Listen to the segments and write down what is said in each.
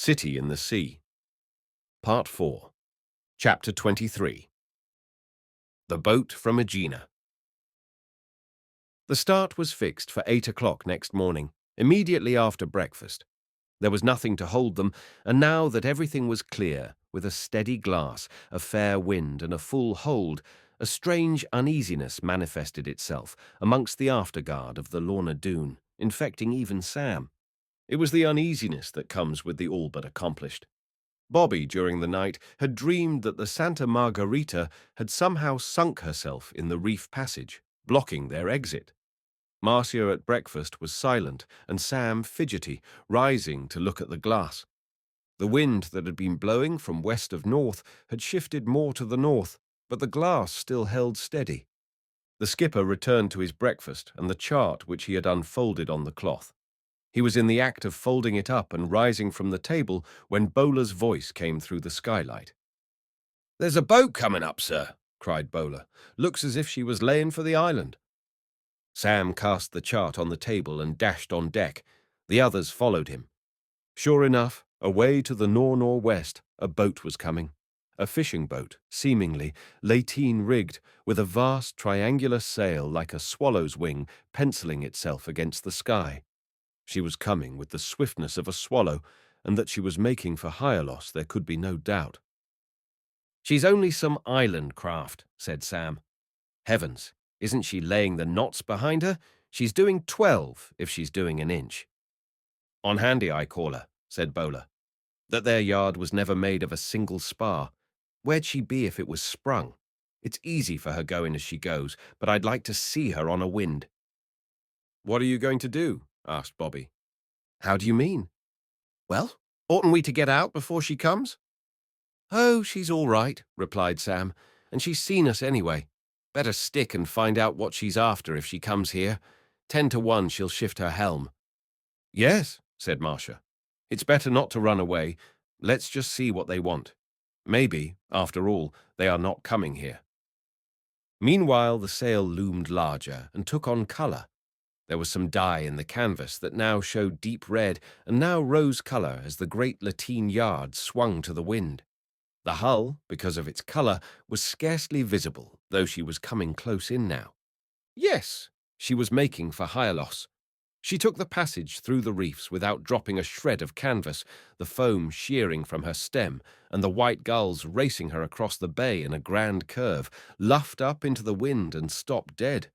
City in the Sea. Part 4. Chapter 23. The Boat from Aegina. The start was fixed for 8 o'clock next morning, immediately after breakfast. There was nothing to hold them, and now that everything was clear, with a steady glass, a fair wind, and a full hold, a strange uneasiness manifested itself amongst the afterguard of the Lorna Doone, infecting even Sam. It was the uneasiness that comes with the all but accomplished. Bobby, during the night, had dreamed that the Santa Margarita had somehow sunk herself in the reef passage, blocking their exit. Marcia at breakfast was silent, and Sam fidgety, rising to look at the glass. The wind that had been blowing from west of north had shifted more to the north, but the glass still held steady. The skipper returned to his breakfast and the chart which he had unfolded on the cloth. He was in the act of folding it up and rising from the table when Bowler's voice came through the skylight. "There's a boat coming up, sir," cried Bowler. "Looks as if she was laying for the island." Sam cast the chart on the table and dashed on deck. The others followed him. Sure enough, away to the nor-northwest, a boat was coming. A fishing boat, seemingly, lateen-rigged, with a vast triangular sail like a swallow's wing penciling itself against the sky. She was coming with the swiftness of a swallow, and that she was making for Hylos there could be no doubt. "She's only some island craft," said Sam. "Heavens, isn't she laying the knots behind her? She's doing 12 if she's doing an inch." "On handy, I call her," said Bowler. "That there yard was never made of a single spar. Where'd she be if it was sprung? It's easy for her going as she goes, but I'd like to see her on a wind." "What are you going to do?" asked Bobby. "How do you mean?" "Well, oughtn't we to get out before she comes?" "Oh, she's all right," replied Sam, "and she's seen us anyway. Better stick and find out what she's after if she comes here. 10 to 1 she'll shift her helm." "Yes," said Marcia. "It's better not to run away. Let's just see what they want. Maybe, after all, they are not coming here." Meanwhile, the sail loomed larger and took on colour. There was some dye in the canvas that now showed deep red and now rose colour as the great lateen yard swung to the wind. The hull, because of its colour, was scarcely visible, though she was coming close in now. Yes, she was making for Hylos. She took the passage through the reefs without dropping a shred of canvas, the foam shearing from her stem, and the white gulls racing her across the bay in a grand curve, luffed up into the wind and stopped dead.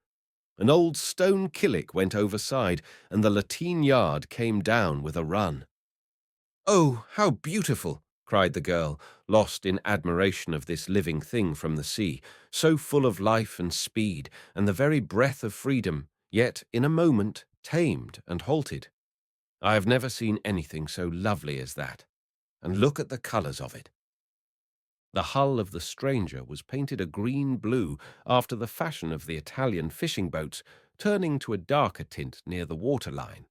An old stone killick went overside, and the lateen yard came down with a run. "Oh, how beautiful!" cried the girl, lost in admiration of this living thing from the sea, so full of life and speed, and the very breath of freedom, yet, in a moment, tamed and halted. "I have never seen anything so lovely as that. And look at the colours of it." The hull of the stranger was painted a green-blue after the fashion of the Italian fishing boats, turning to a darker tint near the waterline.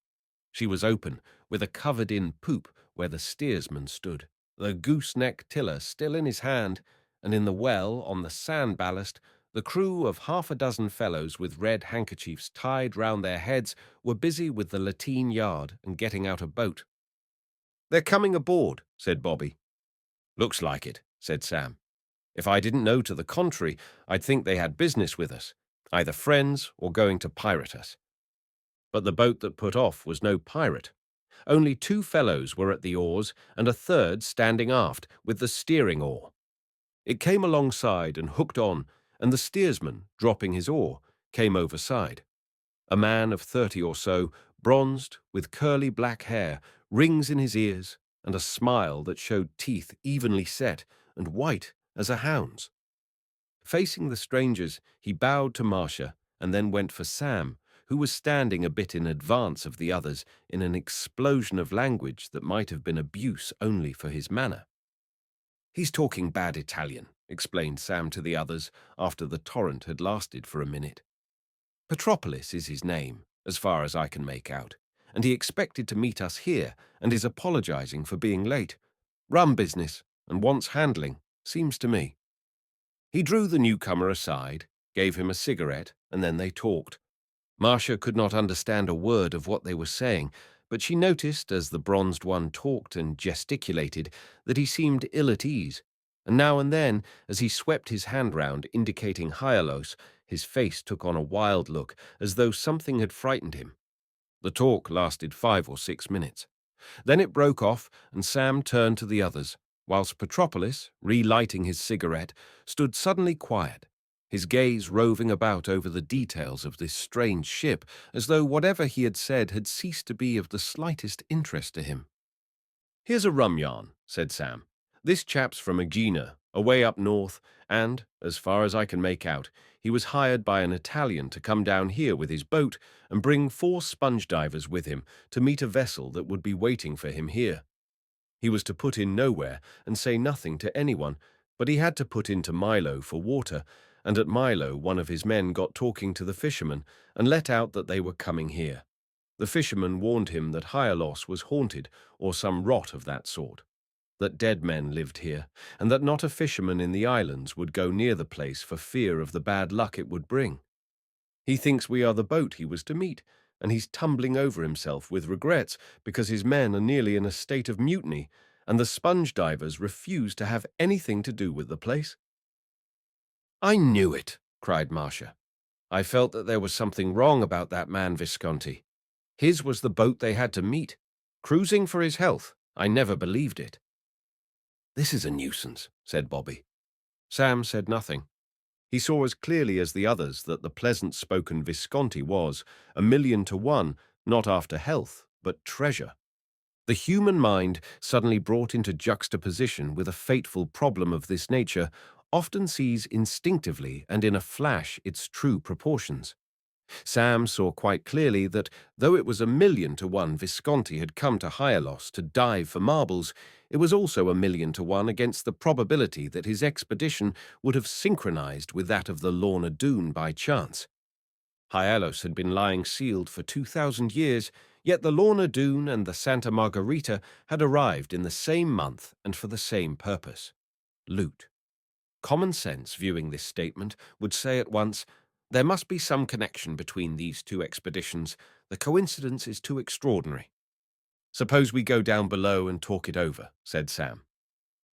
She was open, with a covered-in poop where the steersman stood, the gooseneck tiller still in his hand, and in the well, on the sand ballast, the crew of half a dozen fellows with red handkerchiefs tied round their heads were busy with the lateen yard and getting out a boat. "They're coming aboard," said Bobby. "Looks like it," said Sam. "If I didn't know to the contrary, I'd think they had business with us, either friends or going to pirate us." But the boat that put off was no pirate. Only 2 fellows were at the oars and a third standing aft with the steering oar. It came alongside and hooked on, and the steersman, dropping his oar, came overside. A man of 30 or so, bronzed, with curly black hair, rings in his ears, and a smile that showed teeth evenly set and white as a hound's. Facing the strangers, he bowed to Marcia and then went for Sam, who was standing a bit in advance of the others in an explosion of language that might have been abuse only for his manner. "He's talking bad Italian," explained Sam to the others after the torrent had lasted for a minute. "Metropolis is his name, as far as I can make out, and he expected to meet us here and is apologizing for being late. Rum business, and wants handling, seems to me." He drew the newcomer aside, gave him a cigarette, and then they talked. Marcia could not understand a word of what they were saying, but she noticed as the bronzed one talked and gesticulated that he seemed ill at ease, and now and then, as he swept his hand round indicating Hyalos, his face took on a wild look as though something had frightened him. The talk lasted 5 or 6 minutes. Then it broke off, and Sam turned to the others, whilst Petropolis, relighting his cigarette, stood suddenly quiet, his gaze roving about over the details of this strange ship, as though whatever he had said had ceased to be of the slightest interest to him. "Here's a rum yarn," said Sam. "This chap's from Aegina, away up north, and, as far as I can make out, he was hired by an Italian to come down here with his boat and bring 4 sponge divers with him to meet a vessel that would be waiting for him here. He was to put in nowhere and say nothing to anyone, but he had to put into Milo for water, and at Milo one of his men got talking to the fishermen and let out that they were coming here. The fisherman warned him that Hyalos was haunted, or some rot of that sort, that dead men lived here, and that not a fisherman in the islands would go near the place for fear of the bad luck it would bring. He thinks we are the boat he was to meet, and he's tumbling over himself with regrets because his men are nearly in a state of mutiny, and the sponge divers refuse to have anything to do with the place." "I knew it," cried Marcia. "I felt that there was something wrong about that man Visconti. His was the boat they had to meet. Cruising for his health. I never believed it." "This is a nuisance," said Bobby. Sam said nothing. He saw as clearly as the others that the pleasant-spoken Visconti was, 1,000,000 to 1, not after health, but treasure. The human mind, suddenly brought into juxtaposition with a fateful problem of this nature, often sees instinctively and in a flash its true proportions. Sam saw quite clearly that, though it was 1,000,000 to 1 Visconti had come to Hyalos to dive for marbles, it was also 1,000,000 to 1 against the probability that his expedition would have synchronized with that of the Lorna Doone by chance. Hyalos had been lying sealed for 2,000 years, yet the Lorna Doone and the Santa Margarita had arrived in the same month and for the same purpose: loot. Common sense, viewing this statement, would say at once, there must be some connection between these 2 expeditions. The coincidence is too extraordinary. "Suppose we go down below and talk it over," said Sam.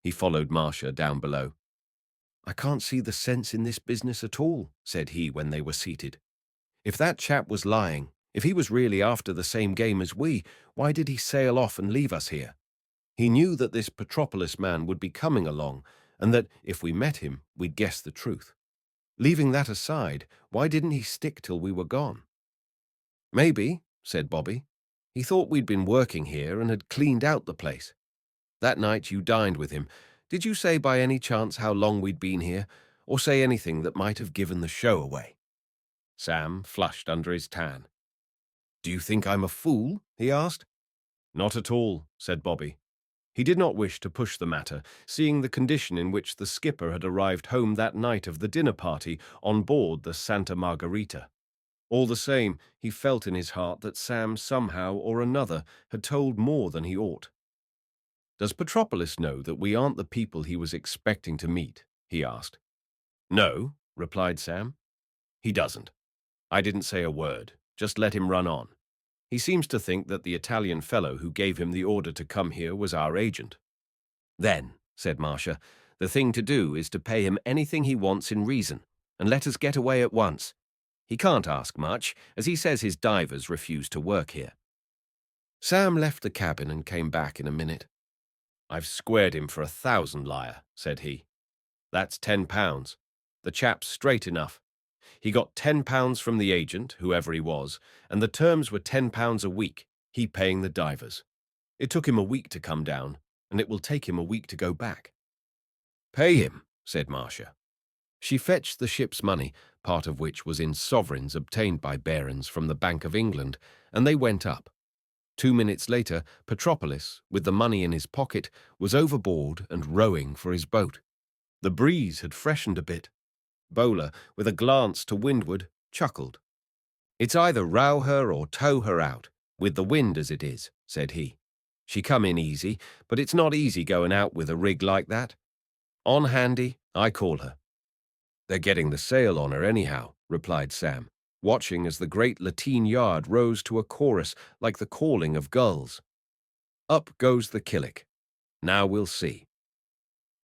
He followed Marcia down below. "I can't see the sense in this business at all," said he when they were seated. "If that chap was lying, if he was really after the same game as we, why did he sail off and leave us here? He knew that this Petropolis man would be coming along, and that, if we met him, we'd guess the truth. Leaving that aside, why didn't he stick till we were gone?" "Maybe," said Bobby, "he thought we'd been working here and had cleaned out the place. That night you dined with him. Did you say by any chance how long we'd been here, or say anything that might have given the show away?" Sam flushed under his tan. "Do you think I'm a fool?" he asked. "Not at all," said Bobby. He did not wish to push the matter, seeing the condition in which the skipper had arrived home that night of the dinner party on board the Santa Margarita. All the same, he felt in his heart that Sam somehow or another had told more than he ought. "Does Petropolis know that we aren't the people he was expecting to meet?" he asked. "No," replied Sam. "He doesn't. I didn't say a word, just let him run on. He seems to think that the Italian fellow who gave him the order to come here was our agent." "Then," said Marcia, "the thing to do is to pay him anything he wants in reason, and let us get away at once. He can't ask much, as he says his divers refuse to work here." Sam left the cabin and came back in a minute. "I've squared him for 1,000 lire," said he. "That's £10. The chap's straight enough. He got £10 from the agent, whoever he was, and the terms were £10 a week, he paying the divers. It took him a week to come down, and it will take him a week to go back." "Pay him," said Marcia. She fetched the ship's money, part of which was in sovereigns obtained by barons from the Bank of England, and they went up. 2 minutes later, Petropolis, with the money in his pocket, was overboard and rowing for his boat. The breeze had freshened a bit. Bowler, with a glance to windward, chuckled. "It's either row her or tow her out, with the wind as it is," said he. "She come in easy, but it's not easy going out with a rig like that. On handy, I call her." "They're getting the sail on her anyhow," replied Sam. watching as the great lateen yard rose to a chorus like the calling of gulls. Up goes the killick. Now we'll see.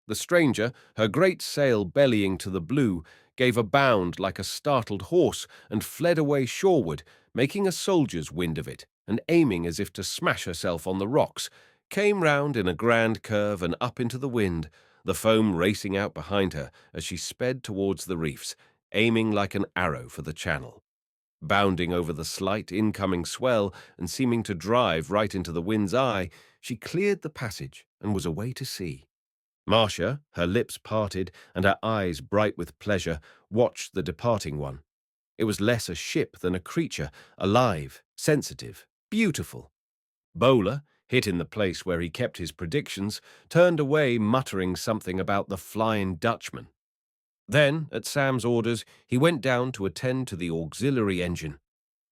The stranger, her great sail bellying to the blue, gave a bound like a startled horse and fled away shoreward, making a soldier's wind of it, and aiming as if to smash herself on the rocks, came round in a grand curve and up into the wind, the foam racing out behind her as she sped towards the reefs, aiming like an arrow for the channel. Bounding over the slight incoming swell and seeming to drive right into the wind's eye, she cleared the passage and was away to sea. Marcia, her lips parted and her eyes bright with pleasure, watched the departing one. It was less a ship than a creature, alive, sensitive, beautiful. Bowler, hit in the place where he kept his predictions, turned away muttering something about the Flying Dutchman. Then, at Sam's orders, he went down to attend to the auxiliary engine.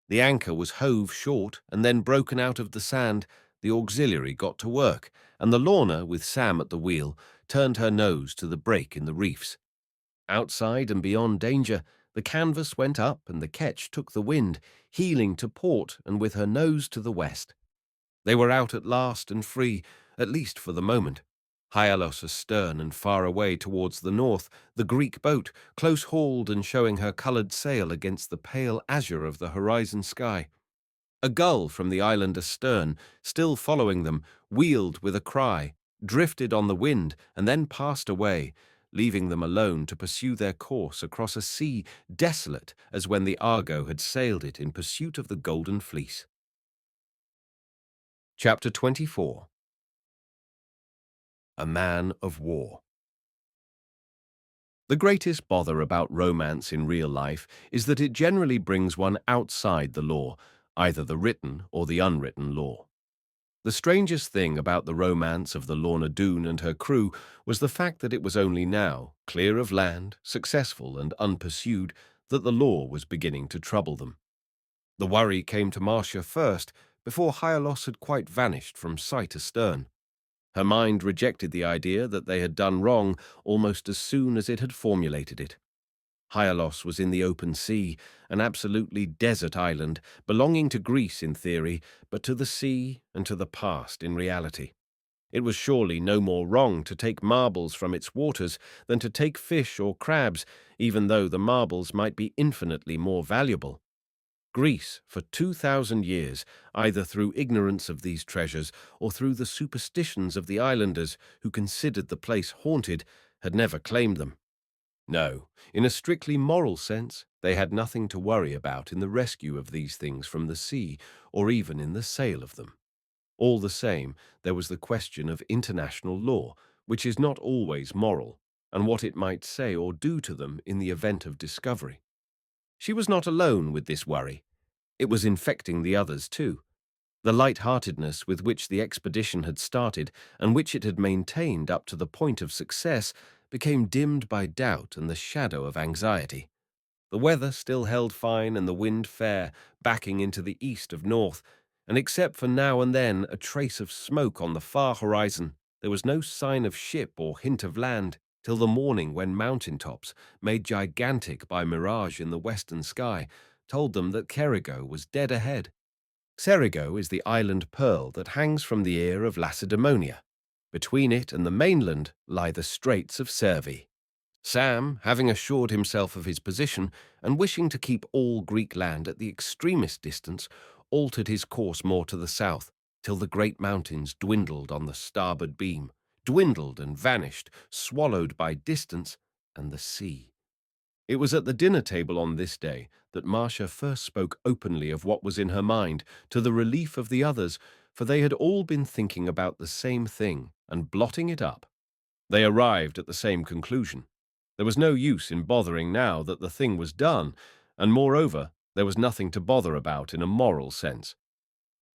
The anchor was hove short and then broken out of the sand. The auxiliary got to work, and the Lorna, with Sam at the wheel, turned her nose to the break in the reefs. Outside and beyond danger, the canvas went up and the ketch took the wind, heeling to port and with her nose to the west. They were out at last and free, at least for the moment. Hyalos astern and far away towards the north, the Greek boat, close hauled and showing her coloured sail against the pale azure of the horizon sky. A gull from the island astern, still following them, wheeled with a cry, drifted on the wind, and then passed away, leaving them alone to pursue their course across a sea desolate as when the Argo had sailed it in pursuit of the Golden Fleece. Chapter 24. A Man of War. The greatest bother about romance in real life is that it generally brings one outside the law, either the written or the unwritten law. The strangest thing about the romance of the Lorna Doone and her crew was the fact that it was only now, clear of land, successful and unpursued, that the law was beginning to trouble them. The worry came to Marcia first, before Hyalos had quite vanished from sight astern. Her mind rejected the idea that they had done wrong almost as soon as it had formulated it. Hyalos was in the open sea, an absolutely desert island, belonging to Greece in theory, but to the sea and to the past in reality. It was surely no more wrong to take marbles from its waters than to take fish or crabs, even though the marbles might be infinitely more valuable. Greece, for 2,000 years, either through ignorance of these treasures or through the superstitions of the islanders who considered the place haunted, had never claimed them. No, in a strictly moral sense, they had nothing to worry about in the rescue of these things from the sea, or even in the sale of them. All the same, there was the question of international law, which is not always moral, and what it might say or do to them in the event of discovery. She was not alone with this worry. It was infecting the others too. The light-heartedness with which the expedition had started, and which it had maintained up to the point of success, became dimmed by doubt and the shadow of anxiety. The weather still held fine and the wind fair, backing into the east of north, and except for now and then a trace of smoke on the far horizon, there was no sign of ship or hint of land till the morning when mountain tops, made gigantic by mirage in the western sky, told them that Cerigo was dead ahead. Cerigo is the island pearl that hangs from the ear of Lacedaemonia. Between it and the mainland lie the Straits of Cervi. Sam, having assured himself of his position and wishing to keep all Greek land at the extremest distance, altered his course more to the south, till the great mountains dwindled on the starboard beam, dwindled and vanished, swallowed by distance and the sea. It was at the dinner table on this day that Marcia first spoke openly of what was in her mind, to the relief of the others, for they had all been thinking about the same thing and blotting it up. They arrived at the same conclusion. There was no use in bothering now that the thing was done, and moreover, there was nothing to bother about in a moral sense.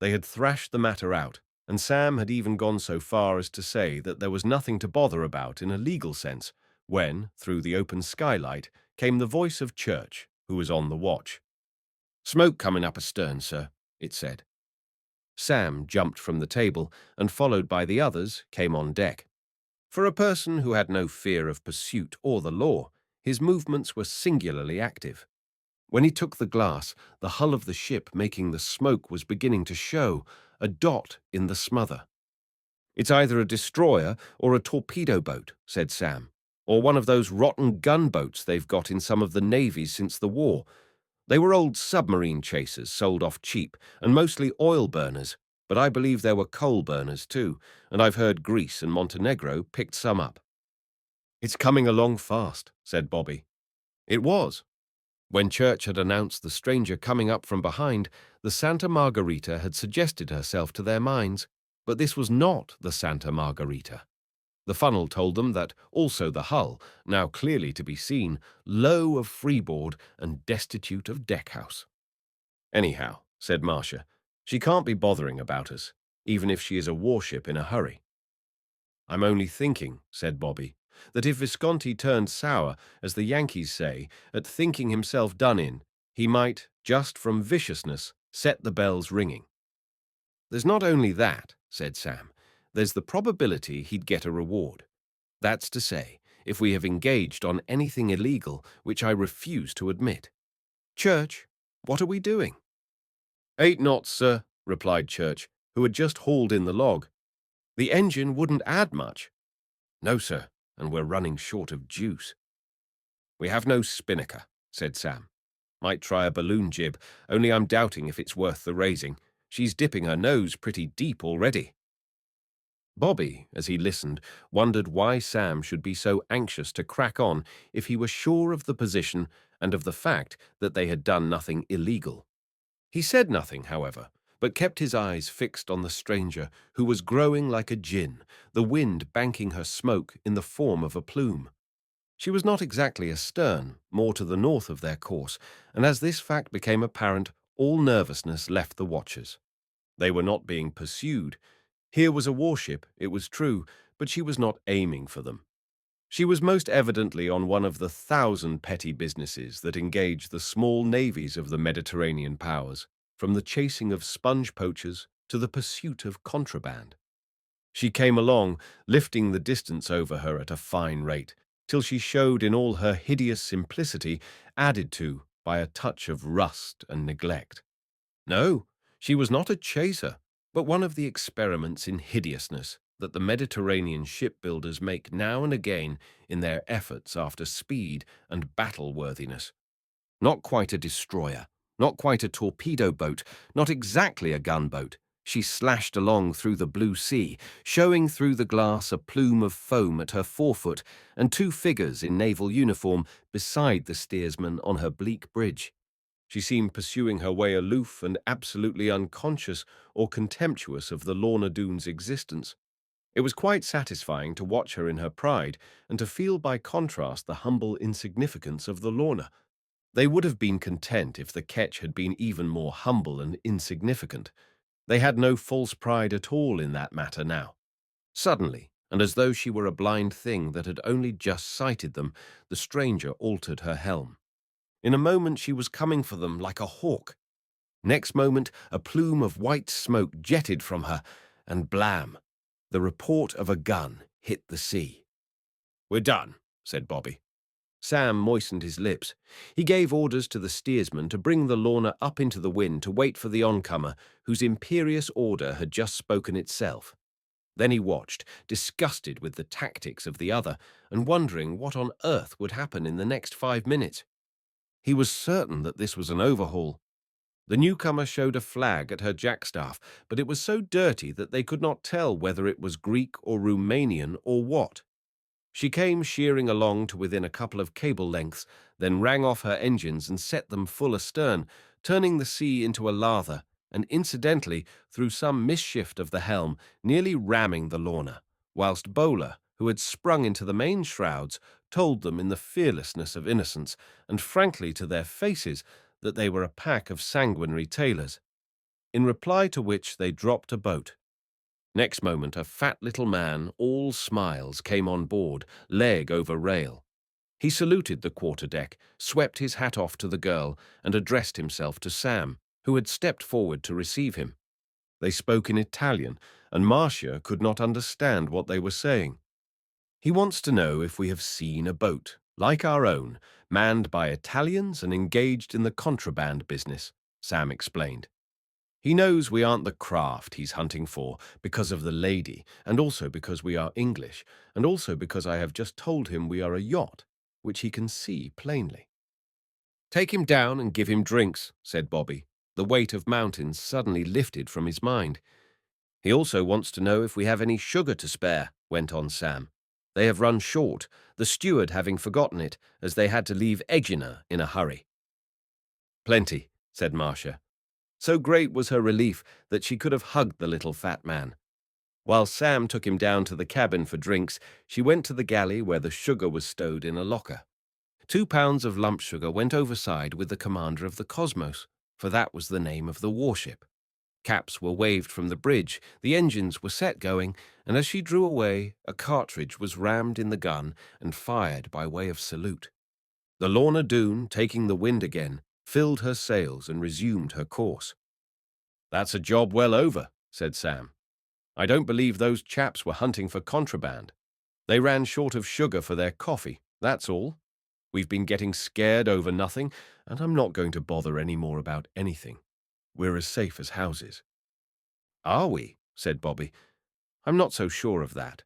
They had thrashed the matter out, and Sam had even gone so far as to say that there was nothing to bother about in a legal sense, when, through the open skylight, came the voice of Church, who was on the watch. "Smoke coming up astern, sir," it said. Sam jumped from the table and, followed by the others, came on deck. For a person who had no fear of pursuit or the law, his movements were singularly active. When he took the glass, the hull of the ship making the smoke was beginning to show, a dot in the smother. "It's either a destroyer or a torpedo boat," said Sam, "or one of those rotten gunboats they've got in some of the navies since the war. They were old submarine chasers sold off cheap, and mostly oil burners, but I believe there were coal burners too, and I've heard Greece and Montenegro picked some up." "It's coming along fast," said Bobby. It was. When Church had announced the stranger coming up from behind, the Santa Margarita had suggested herself to their minds, but this was not the Santa Margarita. The funnel told them that also the hull, now clearly to be seen, low of freeboard and destitute of deckhouse. "Anyhow," said Marcia, "she can't be bothering about us, even if she is a warship in a hurry." "I'm only thinking," said Bobby, "that if Visconti turned sour, as the Yankees say, at thinking himself done in, he might, just from viciousness, set the bells ringing." "There's not only that," said Sam. "There's the probability he'd get a reward. That's to say, if we have engaged on anything illegal, which I refuse to admit. Church, what are we doing?" "8 knots, sir," replied Church, who had just hauled in the log. "The engine wouldn't add much." "No, sir, and we're running short of juice." "We have no spinnaker," said Sam. "Might try a balloon jib, only I'm doubting if it's worth the raising. She's dipping her nose pretty deep already." Bobby, as he listened, wondered why Sam should be so anxious to crack on if he were sure of the position and of the fact that they had done nothing illegal. He said nothing, however, but kept his eyes fixed on the stranger, who was growing like a djinn, the wind banking her smoke in the form of a plume. She was not exactly astern, more to the north of their course, and as this fact became apparent, all nervousness left the watchers. They were not being pursued. Here was a warship, it was true, but she was not aiming for them. She was most evidently on one of the 1,000 petty businesses that engage the small navies of the Mediterranean powers, from the chasing of sponge poachers to the pursuit of contraband. She came along, lifting the distance over her at a fine rate, till she showed in all her hideous simplicity, added to by a touch of rust and neglect. No, she was not a chaser, but one of the experiments in hideousness that the Mediterranean shipbuilders make now and again in their efforts after speed and battle-worthiness. Not quite a destroyer, not quite a torpedo boat, not exactly a gunboat. She slashed along through the blue sea, showing through the glass a plume of foam at her forefoot and 2 figures in naval uniform beside the steersman on her bleak bridge. She seemed pursuing her way aloof and absolutely unconscious or contemptuous of the Lorna Doones' existence. It was quite satisfying to watch her in her pride and to feel by contrast the humble insignificance of the Lorna. They would have been content if the ketch had been even more humble and insignificant. They had no false pride at all in that matter now. Suddenly, and as though she were a blind thing that had only just sighted them, the stranger altered her helm. In a moment she was coming for them like a hawk. Next moment a plume of white smoke jetted from her, and blam! The report of a gun hit the sea. "We're done," said Bobby. Sam moistened his lips. He gave orders to the steersman to bring the Lorna up into the wind to wait for the oncomer, whose imperious order had just spoken itself. Then he watched, disgusted with the tactics of the other, and wondering what on earth would happen in the next 5 minutes. He was certain that this was an overhaul. The newcomer showed a flag at her jackstaff, but it was so dirty that they could not tell whether it was Greek or Romanian or what. She came sheering along to within a couple of cable lengths, then rang off her engines and set them full astern, turning the sea into a lather, and incidentally, through some misshift of the helm, nearly ramming the Lorna, whilst Bowler, who had sprung into the main shrouds, told them in the fearlessness of innocence, and frankly to their faces, that they were a pack of sanguinary tailors, in reply to which they dropped a boat. Next moment a fat little man, all smiles, came on board, leg over rail. He saluted the quarterdeck, swept his hat off to the girl, and addressed himself to Sam, who had stepped forward to receive him. They spoke in Italian, and Marcia could not understand what they were saying. "He wants to know if we have seen a boat," Like our own, manned by Italians and engaged in the contraband business, Sam explained. He knows we aren't the craft he's hunting for because of the lady, and also because we are English, and also because I have just told him we are a yacht, which he can see plainly. Take him down and give him drinks, said Bobby. The weight of mountains suddenly lifted from his mind. He also wants to know if we have any sugar to spare, went on Sam. They have run short, the steward having forgotten it, as they had to leave Egina in a hurry. Plenty, said Marcia. So great was her relief that she could have hugged the little fat man. While Sam took him down to the cabin for drinks, she went to the galley where the sugar was stowed in a locker. 2 pounds of lump sugar went overside with the commander of the Cosmos, for that was the name of the warship. Caps were waved from the bridge, the engines were set going, and as she drew away, a cartridge was rammed in the gun and fired by way of salute. The Lorna Doone, taking the wind again, filled her sails and resumed her course. That's a job well over, said Sam. I don't believe those chaps were hunting for contraband. They ran short of sugar for their coffee, that's all. We've been getting scared over nothing, and I'm not going to bother any more about anything. We're as safe as houses. Are we? Said Bobby. I'm not so sure of that.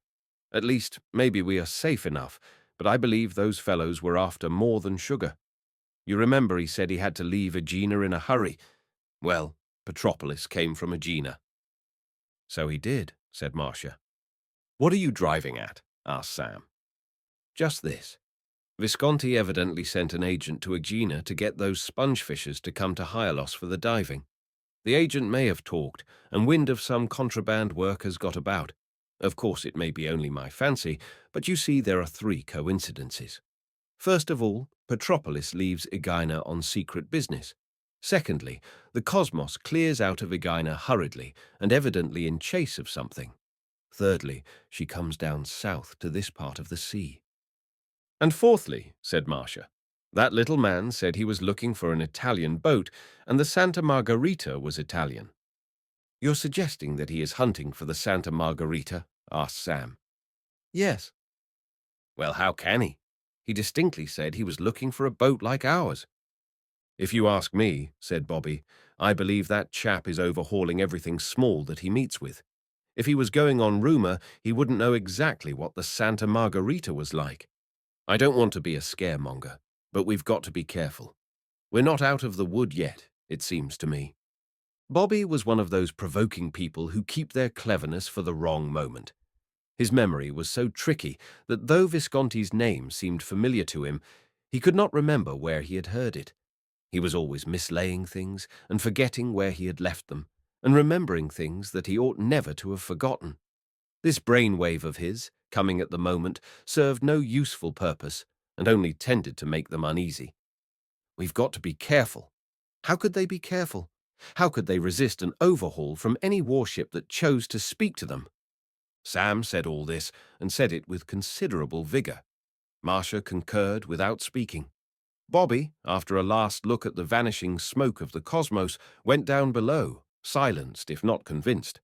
At least, maybe we are safe enough, but I believe those fellows were after more than sugar. You remember he said he had to leave Egina in a hurry. Well, Metropolis came from Egina. So he did, said Marcia. What are you driving at? Asked Sam. Just this. Visconti evidently sent an agent to Egina to get those sponge fishers to come to Hyalos for the diving. The agent may have talked, and wind of some contraband work has got about. Of course, it may be only my fancy, but you see there are 3 coincidences. First of all, Metropolis leaves Egina on secret business. Secondly, the Cosmos clears out of Egina hurriedly and evidently in chase of something. Thirdly, she comes down south to this part of the sea. And fourthly, said Marcia, that little man said he was looking for an Italian boat, and the Santa Margherita was Italian. You're suggesting that he is hunting for the Santa Margherita? Asked Sam. Yes. Well, how can he? He distinctly said he was looking for a boat like ours. If you ask me, said Bobby, I believe that chap is overhauling everything small that he meets with. If he was going on rumour, he wouldn't know exactly what the Santa Margherita was like. I don't want to be a scaremonger, but we've got to be careful. We're not out of the wood yet, it seems to me. Bobby was one of those provoking people who keep their cleverness for the wrong moment. His memory was so tricky that though Visconti's name seemed familiar to him, he could not remember where he had heard it. He was always mislaying things and forgetting where he had left them, and remembering things that he ought never to have forgotten. This brainwave of his, coming at the moment, served no useful purpose and only tended to make them uneasy. We've got to be careful. How could they be careful? How could they resist an overhaul from any warship that chose to speak to them? Sam said all this, and said it with considerable vigour. Marcia concurred without speaking. Bobby, after a last look at the vanishing smoke of the Cosmos, went down below, silenced if not convinced.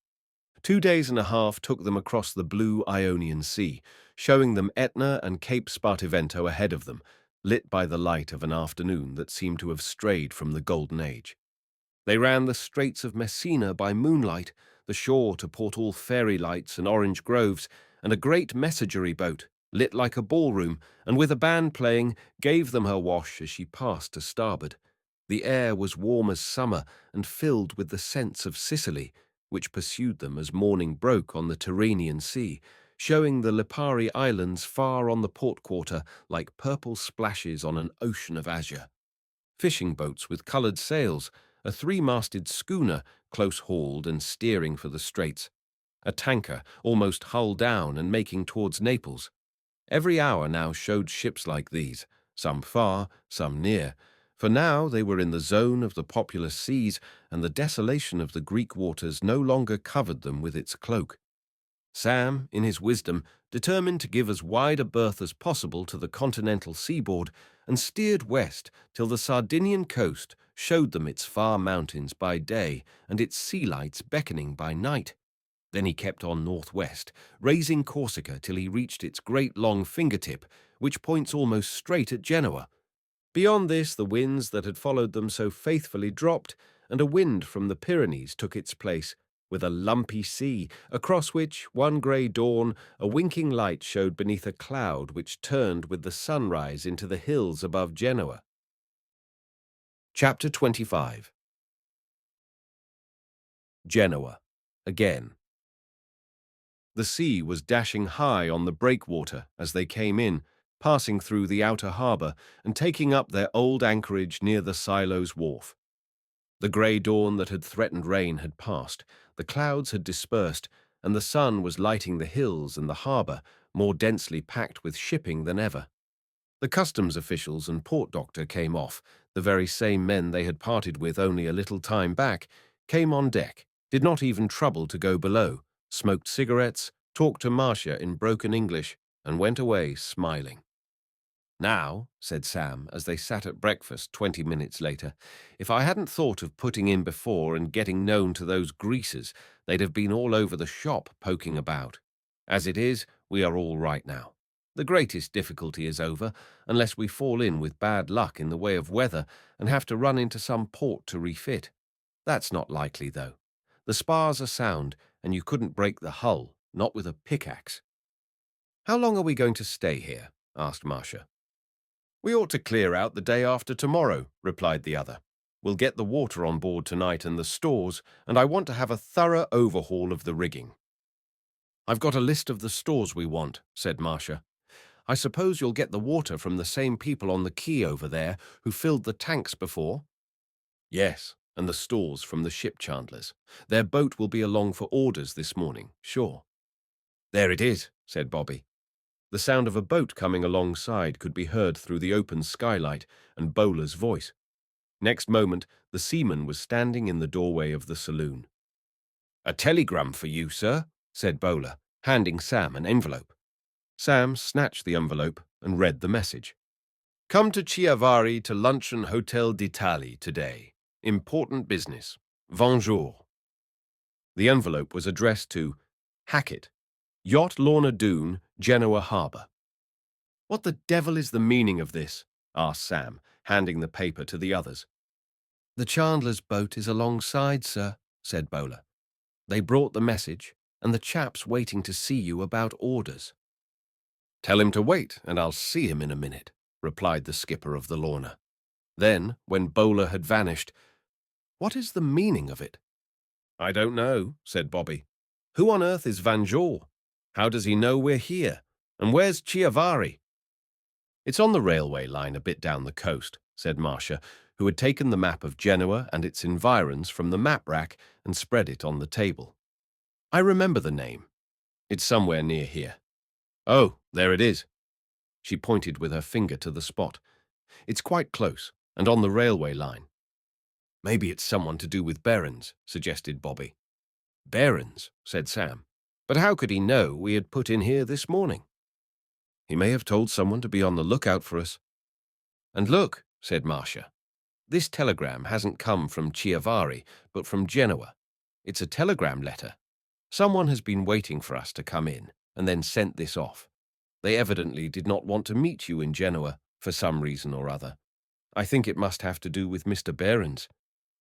2 days and a half took them across the blue Ionian Sea, showing them Etna and Cape Spartivento ahead of them, lit by the light of an afternoon that seemed to have strayed from the Golden Age. They ran the Straits of Messina by moonlight, the shore to port all fairy lights and orange groves, and a great messagery boat, lit like a ballroom, and with a band playing, gave them her wash as she passed to starboard. The air was warm as summer and filled with the scents of Sicily, which pursued them as morning broke on the Tyrrhenian Sea, showing the Lipari Islands far on the port quarter like purple splashes on an ocean of azure. Fishing boats with coloured sails, a 3-masted schooner close-hauled and steering for the straits, a tanker almost hull down and making towards Naples. Every hour now showed ships like these, some far, some near, for now they were in the zone of the populous seas, and the desolation of the Greek waters no longer covered them with its cloak. Sam, in his wisdom, determined to give as wide a berth as possible to the continental seaboard, and steered west till the Sardinian coast showed them its far mountains by day and its sea lights beckoning by night. Then he kept on northwest, raising Corsica till he reached its great long fingertip, which points almost straight at Genoa. Beyond this, the winds that had followed them so faithfully dropped, and a wind from the Pyrenees took its place, with a lumpy sea, across which, one grey dawn, a winking light showed beneath a cloud which turned with the sunrise into the hills above Genoa. Chapter 25. Genoa, again. The sea was dashing high on the breakwater as they came in, passing through the outer harbour and taking up their old anchorage near the Silos wharf. The grey dawn that had threatened rain had passed, the clouds had dispersed, and the sun was lighting the hills and the harbour, more densely packed with shipping than ever. The customs officials and port doctor came off, the very same men they had parted with only a little time back, came on deck, did not even trouble to go below, smoked cigarettes, talked to Marcia in broken English, and went away smiling. "Now," said Sam, as they sat at breakfast 20 minutes later, "if I hadn't thought of putting in before and getting known to those greasers, they'd have been all over the shop poking about. As it is, we are all right now. The greatest difficulty is over, unless we fall in with bad luck in the way of weather and have to run into some port to refit. That's not likely, though. The spars are sound, and you couldn't break the hull, not with a pickaxe." "How long are we going to stay here?" asked Marcia. "We ought to clear out the day after tomorrow," replied the other. "We'll get the water on board tonight and the stores, and I want to have a thorough overhaul of the rigging." "I've got a list of the stores we want," said Marcia. "I suppose you'll get the water from the same people on the quay over there who filled the tanks before?" "Yes, and the stores from the ship chandlers. Their boat will be along for orders this morning, sure." "There it is," said Bobby. The sound of a boat coming alongside could be heard through the open skylight, and Bowler's voice. Next moment, the seaman was standing in the doorway of the saloon. "A telegram for you, sir," said Bowler, handing Sam an envelope. Sam snatched the envelope and read the message. "Come to Chiavari to luncheon Hotel d'Italie today. Important business. Bonjour." The envelope was addressed to Hackett, Yacht Lorna Doone, Genoa Harbour. "What the devil is the meaning of this?" asked Sam, handing the paper to the others. "The chandler's boat is alongside, sir," said Bowler. "They brought the message, and the chap's waiting to see you about orders." "Tell him to wait, and I'll see him in a minute," replied the skipper of the Lorna. Then, when Bowler had vanished, "What is the meaning of it?" "I don't know," said Bobby. "Who on earth is Vanjor? How does he know we're here? And where's Chiavari?" "It's on the railway line a bit down the coast," said Marcia, who had taken the map of Genoa and its environs from the map rack and spread it on the table. "I remember the name. It's somewhere near here. Oh, there it is." She pointed with her finger to the spot. "It's quite close, and on the railway line." "Maybe it's someone to do with Behrens," suggested Bobby. "Behrens," said Sam. "But how could he know we had put in here this morning?" "He may have told someone to be on the lookout for us." "And look," said Marcia. "This telegram hasn't come from Chiavari, but from Genoa. It's a telegram letter. Someone has been waiting for us to come in, and then sent this off. They evidently did not want to meet you in Genoa, for some reason or other. I think it must have to do with Mr. Behrens.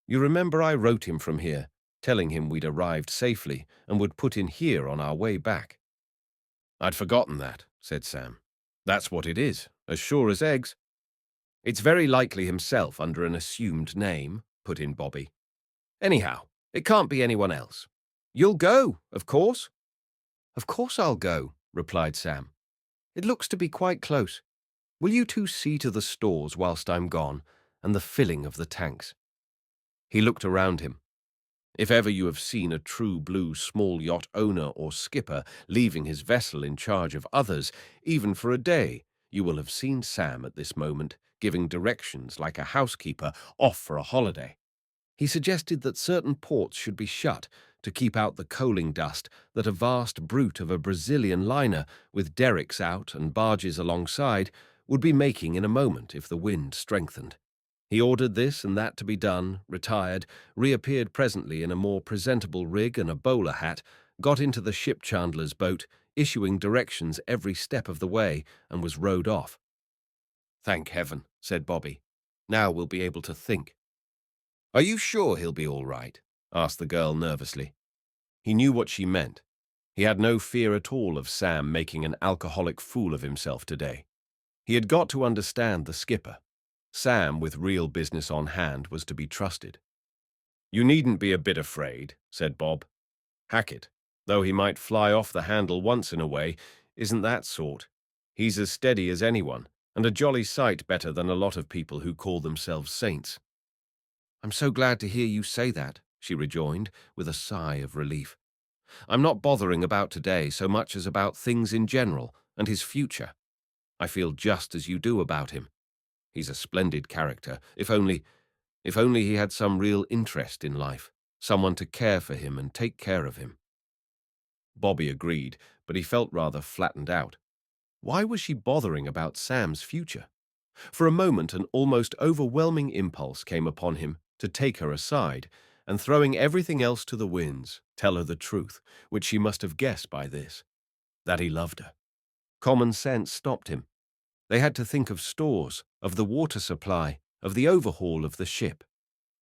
You remember I wrote him from here, telling him we'd arrived safely and would put in here on our way back." "I'd forgotten that," said Sam. "That's what it is, as sure as eggs." "It's very likely himself under an assumed name," put in Bobby. "Anyhow, it can't be anyone else. You'll go, of course?" "Of course I'll go," replied Sam. "It looks to be quite close. Will you two see to the stores whilst I'm gone, and the filling of the tanks?" He looked around him. If ever you have seen a true blue small yacht owner or skipper leaving his vessel in charge of others, even for a day, you will have seen Sam at this moment, giving directions like a housekeeper off for a holiday. He suggested that certain ports should be shut to keep out the coaling dust that a vast brute of a Brazilian liner, with derricks out and barges alongside, would be making in a moment if the wind strengthened. He ordered this and that to be done, retired, reappeared presently in a more presentable rig and a bowler hat, got into the ship chandler's boat, issuing directions every step of the way, and was rowed off. "Thank heaven," said Bobby. "Now we'll be able to think." "Are you sure he'll be all right?" asked the girl nervously. He knew what she meant. He had no fear at all of Sam making an alcoholic fool of himself today. He had got to understand the skipper. Sam, with real business on hand, was to be trusted. "You needn't be a bit afraid," said Bob. "Hackett, though he might fly off the handle once in a way, isn't that sort. He's as steady as anyone, and a jolly sight better than a lot of people who call themselves saints." "I'm so glad to hear you say that," she rejoined, with a sigh of relief. "I'm not bothering about today so much as about things in general, and his future. I feel just as you do about him. He's a splendid character, if only he had some real interest in life, someone to care for him and take care of him." Bobby agreed, but he felt rather flattened out. Why was she bothering about Sam's future? For a moment, an almost overwhelming impulse came upon him to take her aside and, throwing everything else to the winds, tell her the truth, which she must have guessed by this, that he loved her. Common sense stopped him. They had to think of stores, of the water supply, of the overhaul of the ship.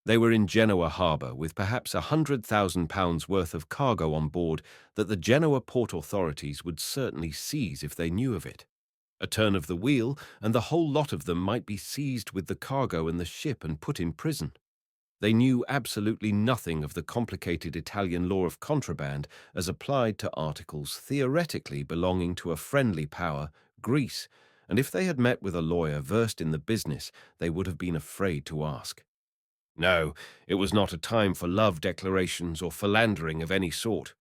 They were in Genoa harbour with perhaps £100,000 worth of cargo on board that the Genoa port authorities would certainly seize if they knew of it. A turn of the wheel, and the whole lot of them might be seized with the cargo and the ship and put in prison. They knew absolutely nothing of the complicated Italian law of contraband as applied to articles theoretically belonging to a friendly power, Greece, and if they had met with a lawyer versed in the business, they would have been afraid to ask. No, it was not a time for love declarations or philandering of any sort.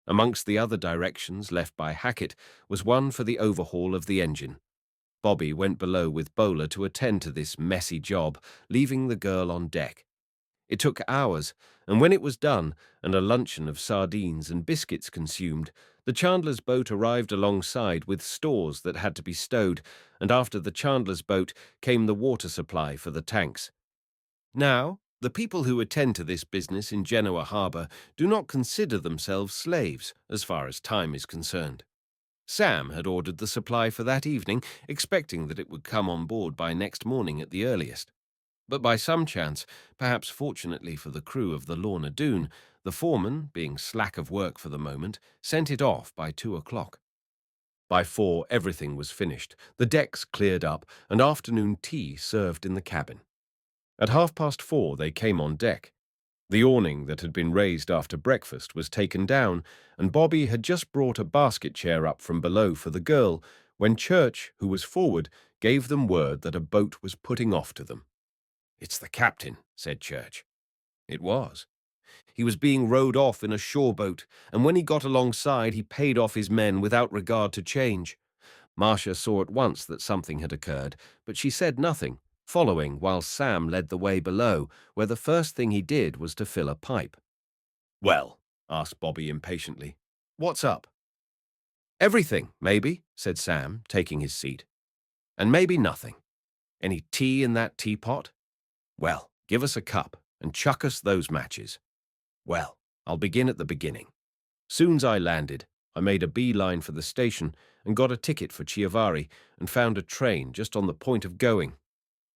Amongst the other directions left by Hackett was one for the overhaul of the engine. Bobby went below with Bowler to attend to this messy job, leaving the girl on deck. It took hours, and when it was done, and a luncheon of sardines and biscuits consumed, the chandler's boat arrived alongside with stores that had to be stowed, and after the chandler's boat came the water supply for the tanks. Now, the people who attend to this business in Genoa harbour do not consider themselves slaves, as far as time is concerned. Sam had ordered the supply for that evening, expecting that it would come on board by next morning at the earliest. But by some chance, perhaps fortunately for the crew of the Lorna Doone, the foreman, being slack of work for the moment, sent it off by 2 o'clock. By 4, everything was finished, the decks cleared up, and afternoon tea served in the cabin. At 4:30 they came on deck. The awning that had been raised after breakfast was taken down, and Bobby had just brought a basket chair up from below for the girl, when Church, who was forward, gave them word that a boat was putting off to them. "It's the captain," said Church. It was. He was being rowed off in a shore boat, and when he got alongside he paid off his men without regard to change. Marcia saw at once that something had occurred, but she said nothing, following while Sam led the way below, where the first thing he did was to fill a pipe. "Well," asked Bobby impatiently, "what's up?" "Everything, maybe," said Sam, taking his seat. "And maybe nothing. Any tea in that teapot? Well, give us a cup, and chuck us those matches. Well, I'll begin at the beginning. Soon's I landed, I made a beeline for the station and got a ticket for Chiavari and found a train just on the point of going.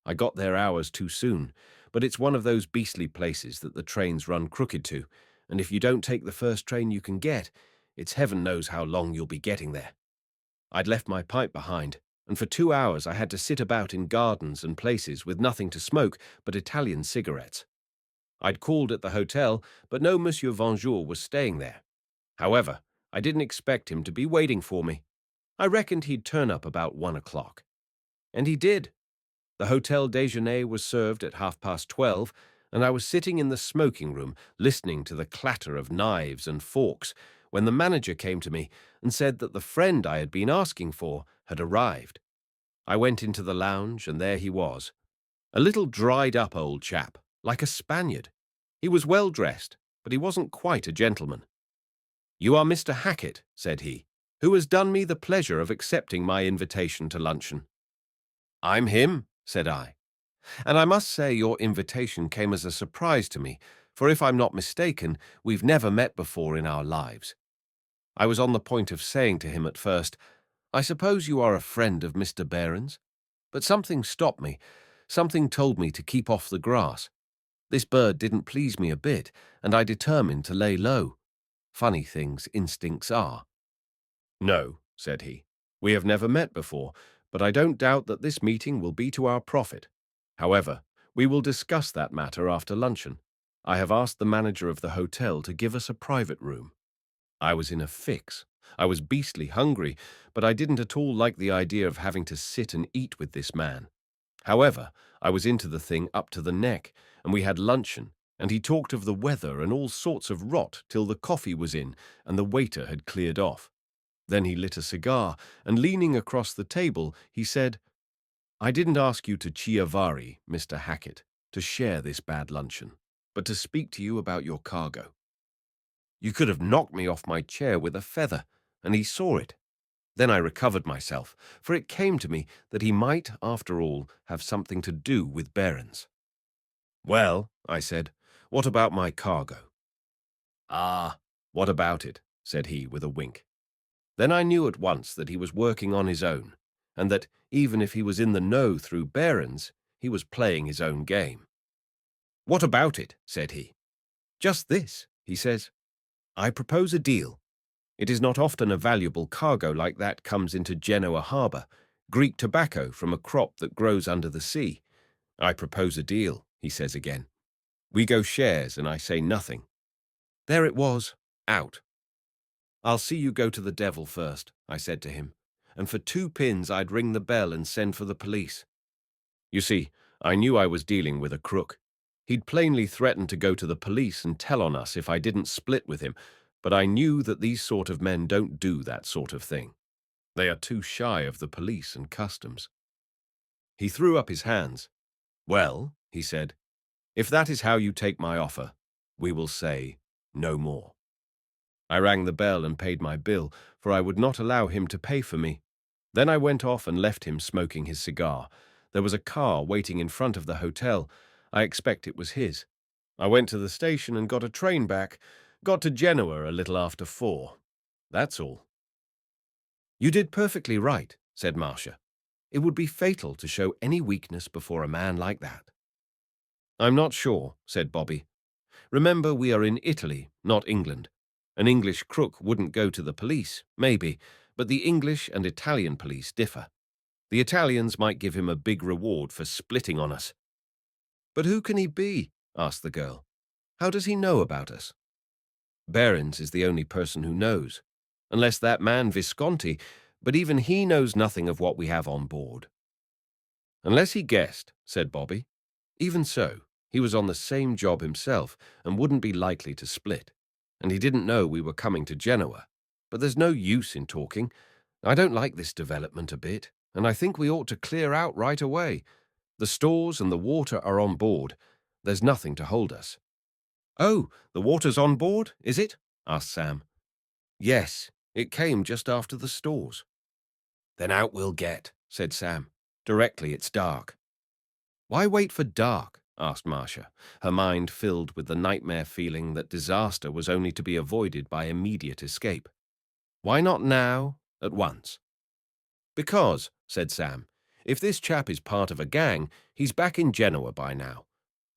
I got there hours too soon, but it's one of those beastly places that the trains run crooked to, and if you don't take the first train you can get, it's heaven knows how long you'll be getting there. I'd left my pipe behind, and for 2 hours I had to sit about in gardens and places with nothing to smoke but Italian cigarettes. I'd called at the hotel, but no Monsieur Vanjour was staying there. However, I didn't expect him to be waiting for me. I reckoned he'd turn up about 1 o'clock. And he did. The hotel déjeuner was served at 12:30, and I was sitting in the smoking room listening to the clatter of knives and forks when the manager came to me and said that the friend I had been asking for had arrived. I went into the lounge, and there he was. A little dried-up old chap, like a Spaniard. He was well dressed, but he wasn't quite a gentleman. "You are Mr. Hackett," said he, "who has done me the pleasure of accepting my invitation to luncheon." "I'm him," said I. "And I must say your invitation came as a surprise to me, for if I'm not mistaken, we've never met before in our lives. I was on the point of saying to him at first, "I suppose you are a friend of Mr. Behrens?" But something stopped me. Something told me to keep off the grass. This bird didn't please me a bit, and I determined to lay low. Funny things instincts are. "No," said he. "We have never met before, but I don't doubt that this meeting will be to our profit. However, we will discuss that matter after luncheon. I have asked the manager of the hotel to give us a private room." I was in a fix. I was beastly hungry, but I didn't at all like the idea of having to sit and eat with this man. However, I was into the thing up to the neck, and we had luncheon, and he talked of the weather and all sorts of rot till the coffee was in and the waiter had cleared off. Then he lit a cigar, and leaning across the table, he said, "I didn't ask you to chiavari, Mr. Hackett, to share this bad luncheon, but to speak to you about your cargo. You could have knocked me off my chair with a feather, and he saw it. Then I recovered myself, for it came to me that he might, after all, have something to do with Behrens. "Well," I said, "what about my cargo?" "Ah, what about it?" said he with a wink. Then I knew at once that he was working on his own, and that, even if he was in the know through Behrens, he was playing his own game. "What about it?" said he. "Just this," he says. "I propose a deal. It is not often a valuable cargo like that comes into Genoa harbour, Greek tobacco from a crop that grows under the sea. I propose a deal," he says again. "We go shares, and I say nothing." There it was, out. "I'll see you go to the devil first," I said to him, "and for 2 pins I'd ring the bell and send for the police." You see, I knew I was dealing with a crook. He'd plainly threatened to go to the police and tell on us if I didn't split with him, but I knew that these sort of men don't do that sort of thing. They are too shy of the police and customs. He threw up his hands. "Well," he said, "if that is how you take my offer, we will say no more." I rang the bell and paid my bill, for I would not allow him to pay for me. Then I went off and left him smoking his cigar. There was a car waiting in front of the hotel. I expect it was his. I went to the station and got a train back. Got to Genoa a little after 4. That's all. "You did perfectly right," said Marcia. "It would be fatal to show any weakness before a man like that." "I'm not sure," said Bobby. "Remember, we are in Italy, not England. An English crook wouldn't go to the police, maybe, but the English and Italian police differ. The Italians might give him a big reward for splitting on us." "But who can he be?" asked the girl. "How does he know about us?" "Behrens is the only person who knows, unless that man Visconti, but even he knows nothing of what we have on board." "Unless he guessed," said Bobby. "Even so, he was on the same job himself and wouldn't be likely to split. And he didn't know we were coming to Genoa. But there's no use in talking. I don't like this development a bit, and I think we ought to clear out right away. The stores and the water are on board. There's nothing to hold us." "Oh, the water's on board, is it?" asked Sam. "Yes, it came just after the stores." "Then out we'll get," said Sam. "Directly it's dark." "Why wait for dark?" asked Marcia, her mind filled with the nightmare feeling that disaster was only to be avoided by immediate escape. "Why not now, at once?" "Because," said Sam, "if this chap is part of a gang, he's back in Genoa by now.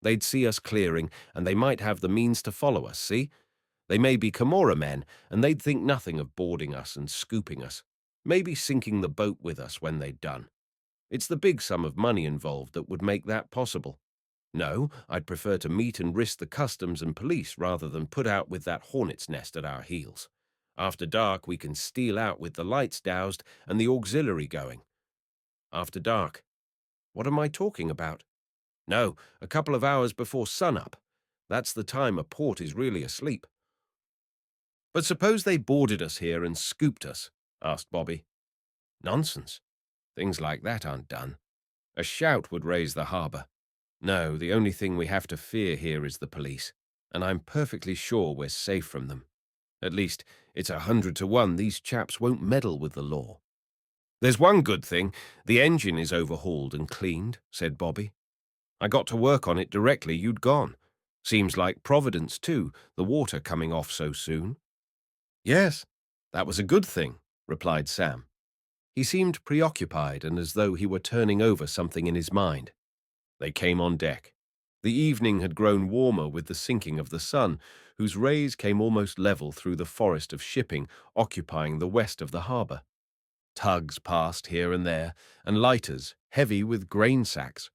They'd see us clearing, and they might have the means to follow us, see? They may be Camorra men, and they'd think nothing of boarding us and scooping us, maybe sinking the boat with us when they'd done. It's the big sum of money involved that would make that possible. No, I'd prefer to meet and risk the customs and police rather than put out with that hornet's nest at our heels. After dark, we can steal out with the lights doused and the auxiliary going." "After dark? What am I talking about?" "No, a couple of hours before sunup. That's the time a port is really asleep." "But suppose they boarded us here and scooped us?" asked Bobby. "Nonsense. Things like that aren't done. A shout would raise the harbour. No, the only thing we have to fear here is the police, and I'm perfectly sure we're safe from them. At least, it's 100 to 1 these chaps won't meddle with the law." "There's one good thing. The engine is overhauled and cleaned," said Bobby. "I got to work on it directly you'd gone. Seems like Providence, too, the water coming off so soon." "Yes, "That was a good thing," replied Sam. He seemed preoccupied and as though he were turning over something in his mind. They came on deck. The evening had grown warmer with the sinking of the sun, whose rays came almost level through the forest of shipping occupying the west of the harbour. Tugs passed here and there, and lighters, heavy with grain sacks.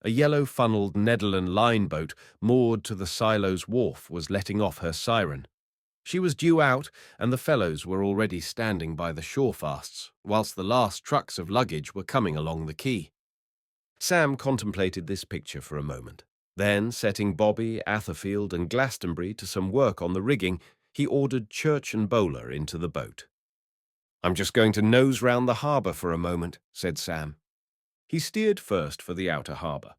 A yellow-funnelled Netherland line boat moored to the silo's wharf was letting off her siren. She was due out, and the fellows were already standing by the shore-fasts, whilst the last trucks of luggage were coming along the quay. Sam contemplated this picture for a moment. Then, setting Bobby, Atherfield, and Glastonbury to some work on the rigging, he ordered Church and Bowler into the boat. "I'm just going to nose round the harbour for a moment," said Sam. He steered first for the outer harbour.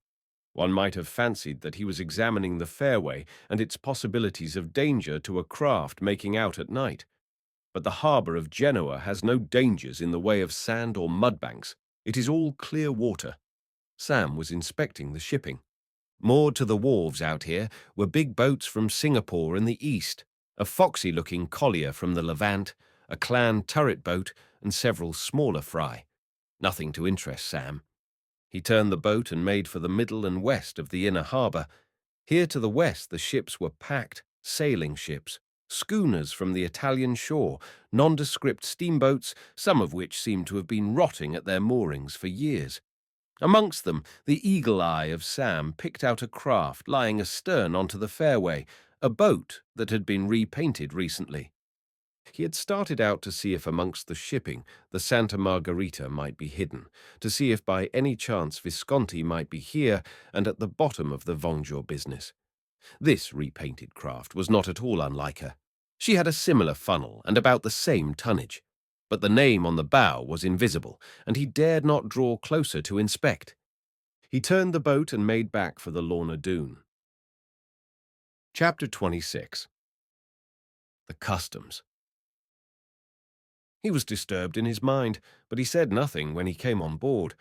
One might have fancied that he was examining the fairway and its possibilities of danger to a craft making out at night. But the harbour of Genoa has no dangers in the way of sand or mudbanks. It is all clear water. Sam was inspecting the shipping. Moored to the wharves out here were big boats from Singapore in the east, a foxy-looking collier from the Levant, a clan turret boat, and several smaller fry. Nothing to interest Sam. He turned the boat and made for the middle and west of the inner harbour. Here to the west the ships were packed, sailing ships, schooners from the Italian shore, nondescript steamboats, some of which seemed to have been rotting at their moorings for years. Amongst them, the eagle eye of Sam picked out a craft lying astern onto the fairway, a boat that had been repainted recently. He had started out to see if amongst the shipping the Santa Margherita might be hidden, to see if by any chance Visconti might be here and at the bottom of the Vengeur business. This repainted craft was not at all unlike her. She had a similar funnel and about the same tonnage, but the name on the bow was invisible, and he dared not draw closer to inspect. He turned the boat and made back for the Lorna Doone. Chapter 26. The Customs. He was disturbed in his mind, but he said nothing when he came on board.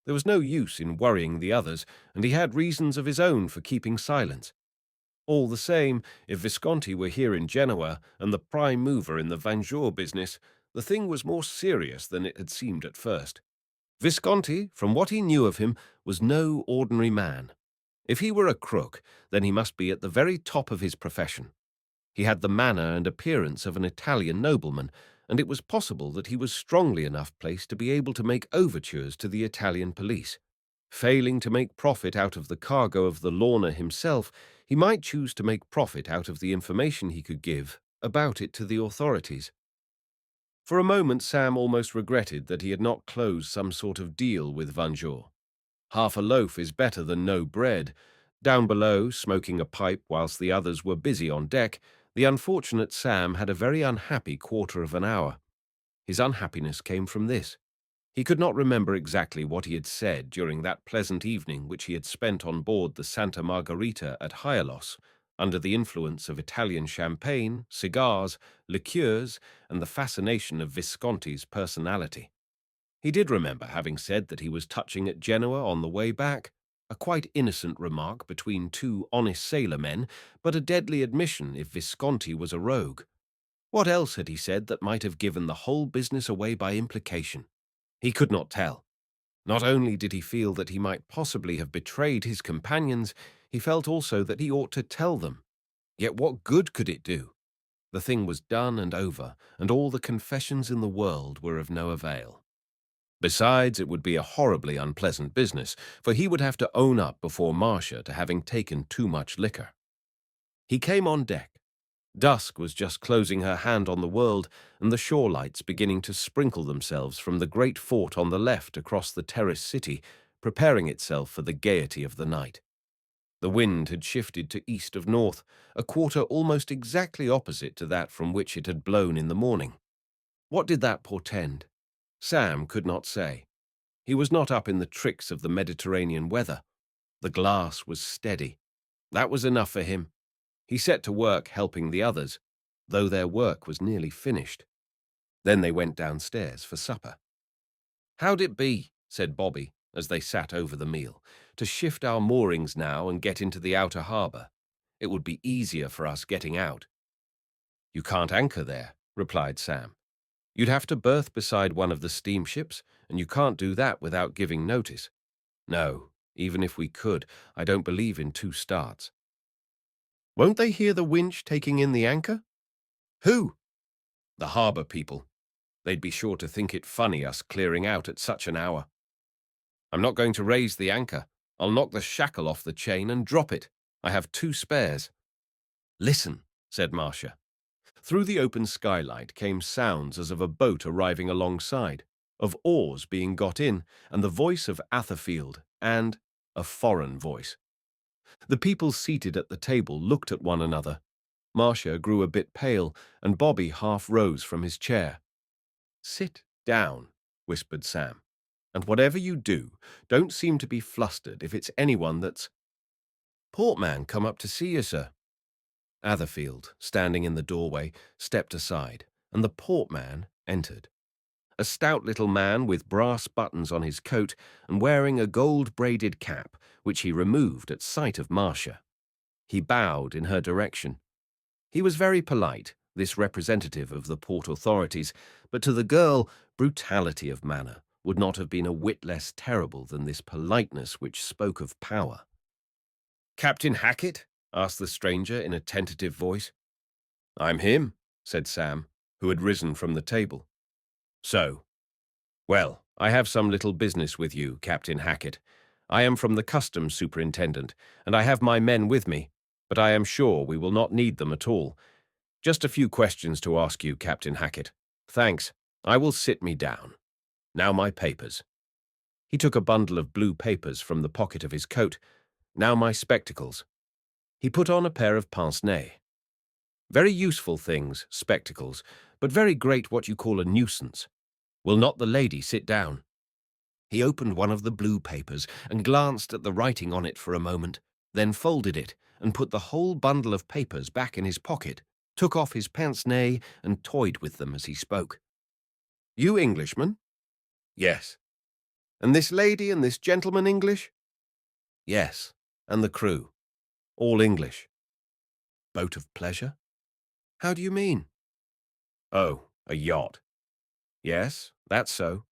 There was no use in worrying the others, and he had reasons of his own for keeping silence. All the same, if Visconti were here in Genoa and the prime mover in the Vengeur business, the thing was more serious than it had seemed at first. Visconti, from what he knew of him, was no ordinary man. If he were a crook, then he must be at the very top of his profession. He had the manner and appearance of an Italian nobleman, and it was possible that he was strongly enough placed to be able to make overtures to the Italian police. Failing to make profit out of the cargo of the Lorna himself, he might choose to make profit out of the information he could give about it to the authorities. For a moment Sam almost regretted that he had not closed some sort of deal with Vengeur. Half a loaf is better than no bread. Down below, smoking a pipe whilst the others were busy on deck, the unfortunate Sam had a very unhappy quarter of an hour. His unhappiness came from this. He could not remember exactly what he had said during that pleasant evening which he had spent on board the Santa Margherita at Hyalos, under the influence of Italian champagne, cigars, liqueurs, and the fascination of Visconti's personality. He did remember having said that he was touching at Genoa on the way back, a quite innocent remark between two honest sailor-men, but a deadly admission if Visconti was a rogue. What else had he said that might have given the whole business away by implication? He could not tell. Not only did he feel that he might possibly have betrayed his companions, he felt also that he ought to tell them. Yet what good could it do? The thing was done and over, and all the confessions in the world were of no avail. Besides, it would be a horribly unpleasant business, for he would have to own up before Marcia to having taken too much liquor. He came on deck. Dusk was just closing her hand on the world, and the shore lights beginning to sprinkle themselves from the great fort on the left across the terraced city, preparing itself for the gaiety of the night. The wind had shifted to east of north, a quarter almost exactly opposite to that from which it had blown in the morning. What did that portend? Sam could not say. He was not up in the tricks of the Mediterranean weather. The glass was steady. That was enough for him. He set to work helping the others, though their work was nearly finished. Then they went downstairs for supper. "How'd it be," said Bobby, as they sat over the meal, "to shift our moorings now and get into the outer harbour? It would be easier for us getting out." "You can't anchor there," replied Sam. You'd have to berth beside one of the steamships, and you can't do that without giving notice. No, even if we could, I don't believe in two starts. Won't they hear the winch taking in the anchor? Who? The harbour people. They'd be sure to think it funny us clearing out at such an hour. I'm not going to raise the anchor. I'll knock the shackle off the chain and drop it. I have 2 spares. Listen, said Marcia. Through the open skylight came sounds as of a boat arriving alongside, of oars being got in, and the voice of Atherfield, and a foreign voice. The people seated at the table looked at one another. Marcia grew a bit pale, and Bobby half rose from his chair. Sit down, whispered Sam, and whatever you do, don't seem to be flustered if it's anyone that's— Portman come up to see you, sir. Atherfield, standing in the doorway, stepped aside, and the portman entered. A stout little man with brass buttons on his coat and wearing a gold-braided cap, which he removed at sight of Marcia. He bowed in her direction. He was very polite, this representative of the port authorities, but to the girl, brutality of manner would not have been a whit less terrible than this politeness which spoke of power. "Captain Hackett?" asked the stranger in a tentative voice. "I'm him," said Sam, who had risen from the table. "So. Well, I have some little business with you, Captain Hackett. I am from the customs superintendent, and I have my men with me, but I am sure we will not need them at all. Just a few questions to ask you, Captain Hackett. Thanks. I will sit me down. Now my papers." He took a bundle of blue papers from the pocket of his coat. "Now my spectacles." He put on a pair of pince-nez. "Very useful things, spectacles, but very great what you call a nuisance. Will not the lady sit down?" He opened one of the blue papers and glanced at the writing on it for a moment, then folded it and put the whole bundle of papers back in his pocket, took off his pince-nez and toyed with them as he spoke. "You Englishman?" "Yes." "And this lady and this gentleman English?" "Yes, and the crew. All English." "Boat of pleasure?" "How do you mean?" "Oh, a yacht." "Yes, that's so."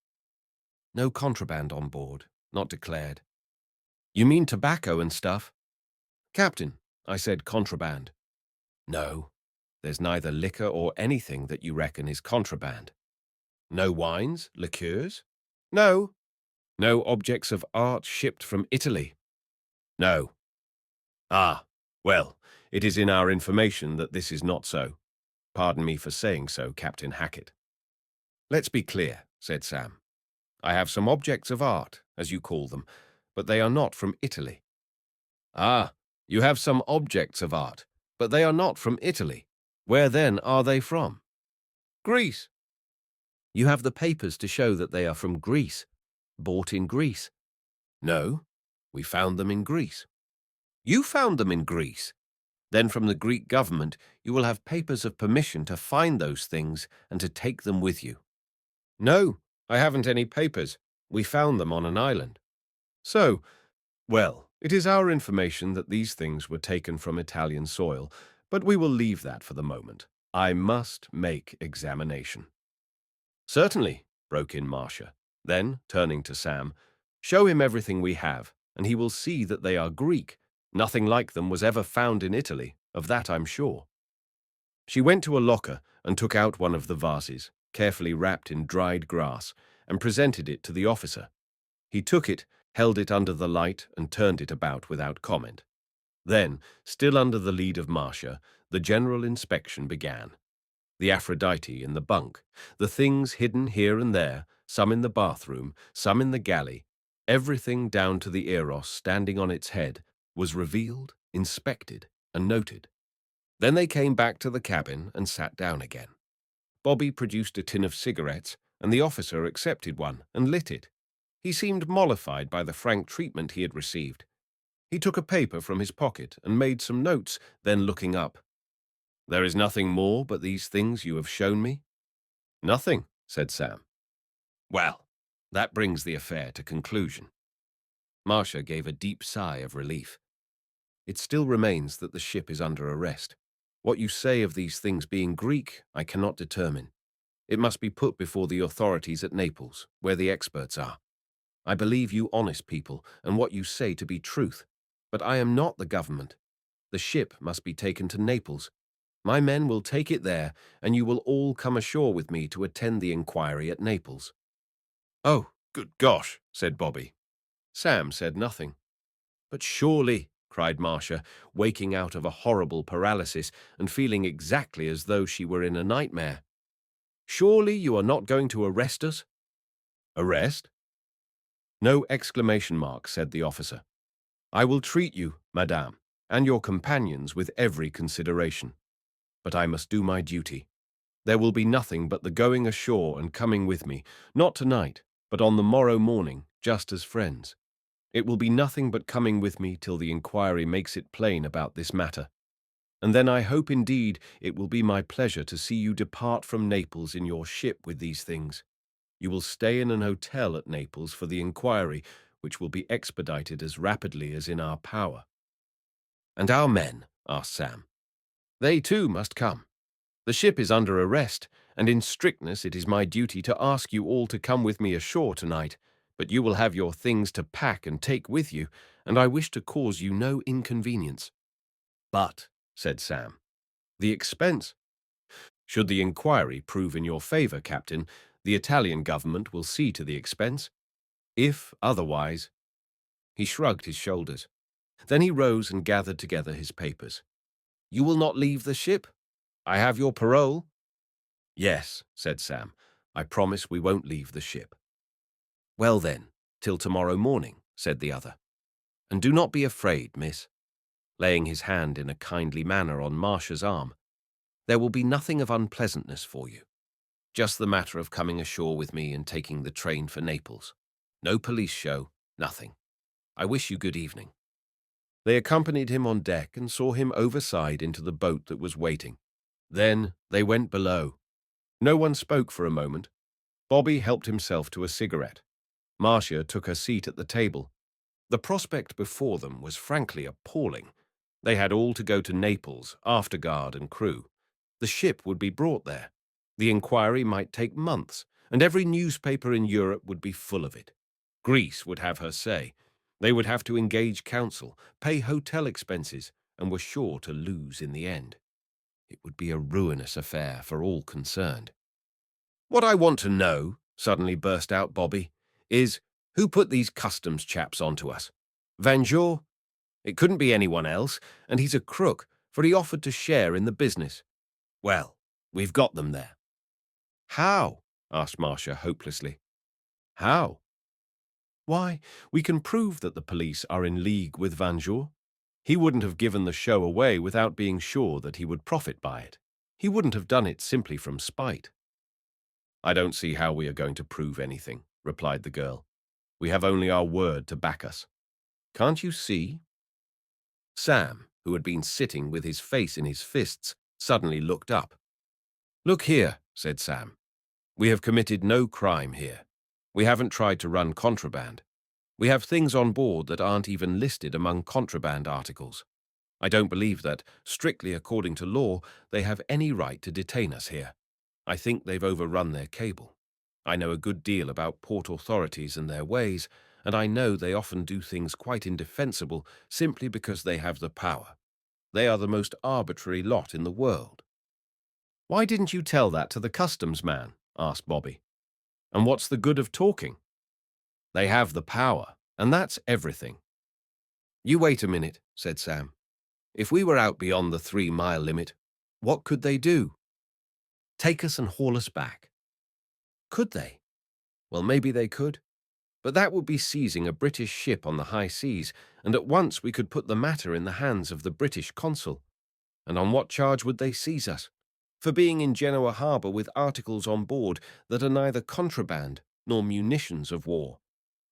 "No contraband on board, not declared." "You mean tobacco and stuff?" "Captain, I said contraband." "No, there's neither liquor or anything that you reckon is contraband." "No wines, liqueurs?" "No." "No objects of art shipped from Italy?" "No." "Ah, well, it is in our information that this is not so. Pardon me for saying so, Captain Hackett." "Let's be clear," said Sam. "I have some objects of art, as you call them, but they are not from Italy." "Ah, you have some objects of art, but they are not from Italy. Where then are they from?" "Greece." "You have the papers to show that they are from Greece, bought in Greece." "No, we found them in Greece." "You found them in Greece? Then from the Greek government you will have papers of permission to find those things and to take them with you." "No, I haven't any papers. We found them on an island." "So, well, it is our information that these things were taken from Italian soil, but we will leave that for the moment. I must make examination." "Certainly," broke in Marcia. Then, turning to Sam, "Show him everything we have, and he will see that they are Greek. Nothing like them was ever found in Italy, of that I'm sure." She went to a locker and took out one of the vases, carefully wrapped in dried grass, and presented it to the officer. He took it, held it under the light, and turned it about without comment. Then, still under the lead of Marcia, the general inspection began. The Aphrodite in the bunk, the things hidden here and there, some in the bathroom, some in the galley, everything down to the Eros standing on its head, was revealed, inspected, and noted. Then they came back to the cabin and sat down again. Bobby produced a tin of cigarettes, and the officer accepted one and lit it. He seemed mollified by the frank treatment he had received. He took a paper from his pocket and made some notes, then looking up. "There is nothing more but these things you have shown me?" "Nothing," said Sam. "Well, that brings the affair to conclusion." Marcia gave a deep sigh of relief. "It still remains that the ship is under arrest. What you say of these things being Greek, I cannot determine. It must be put before the authorities at Naples, where the experts are. I believe you honest people and what you say to be truth, but I am not the government. The ship must be taken to Naples. My men will take it there, and you will all come ashore with me to attend the inquiry at Naples." "Oh, good gosh," said Bobby. Sam said nothing. "But surely," cried Marcia, waking out of a horrible paralysis and feeling exactly as though she were in a nightmare. "Surely you are not going to arrest us?" "Arrest?" "No exclamation mark," said the officer. "I will treat you, madame, and your companions with every consideration. But I must do my duty. There will be nothing but the going ashore and coming with me, not tonight, but on the morrow morning, just as friends. It will be nothing but coming with me till the inquiry makes it plain about this matter. And then I hope indeed it will be my pleasure to see you depart from Naples in your ship with these things. You will stay in an hotel at Naples for the inquiry, which will be expedited as rapidly as in our power." "And our men?" asked Sam. "They too must come. The ship is under arrest, and in strictness it is my duty to ask you all to come with me ashore tonight, but you will have your things to pack and take with you, and I wish to cause you no inconvenience." "But," said Sam, "the expense—" "Should the inquiry prove in your favor, Captain, the Italian government will see to the expense. If otherwise—" He shrugged his shoulders. Then he rose and gathered together his papers. "You will not leave the ship? I have your parole." "Yes," said Sam. "I promise we won't leave the ship." "Well then, till tomorrow morning," said the other. "And do not be afraid, miss," laying his hand in a kindly manner on Marcia's arm. "There will be nothing of unpleasantness for you. Just the matter of coming ashore with me and taking the train for Naples. No police show, nothing. I wish you good evening." They accompanied him on deck and saw him overside into the boat that was waiting. Then they went below. No one spoke for a moment. Bobby helped himself to a cigarette. Marcia took her seat at the table. The prospect before them was frankly appalling. They had all to go to Naples, afterguard and crew. The ship would be brought there. The inquiry might take months, and every newspaper in Europe would be full of it. Greece would have her say. They would have to engage counsel, pay hotel expenses, and were sure to lose in the end. It would be a ruinous affair for all concerned. "What I want to know," suddenly burst out Bobby, "is who put these customs chaps onto us? Vangeau? It couldn't be anyone else, and he's a crook, for he offered to share in the business. Well, we've got them there." "How?" asked Marcia hopelessly. "How? Why, we can prove that the police are in league with Vangeau. He wouldn't have given the show away without being sure that he would profit by it. He wouldn't have done it simply from spite." "I don't see how we are going to prove anything," replied the girl. "We have only our word to back us. Can't you see?" Sam, who had been sitting with his face in his fists, suddenly looked up. "Look here," said Sam. "We have committed no crime here. We haven't tried to run contraband. We have things on board that aren't even listed among contraband articles. I don't believe that, strictly according to law, they have any right to detain us here. I think they've overrun their cable. I know a good deal about port authorities and their ways, and I know they often do things quite indefensible simply because they have the power. They are the most arbitrary lot in the world." "Why didn't you tell that to the customs man?" asked Bobby. "And what's the good of talking? They have the power, and that's everything." "You wait a minute," said Sam. "If we were out beyond the 3-mile limit, what could they do?" "Take us and haul us back." "Could they? Well, maybe they could. But that would be seizing a British ship on the high seas, and at once we could put the matter in the hands of the British consul. And on what charge would they seize us? For being in Genoa harbour with articles on board that are neither contraband nor munitions of war.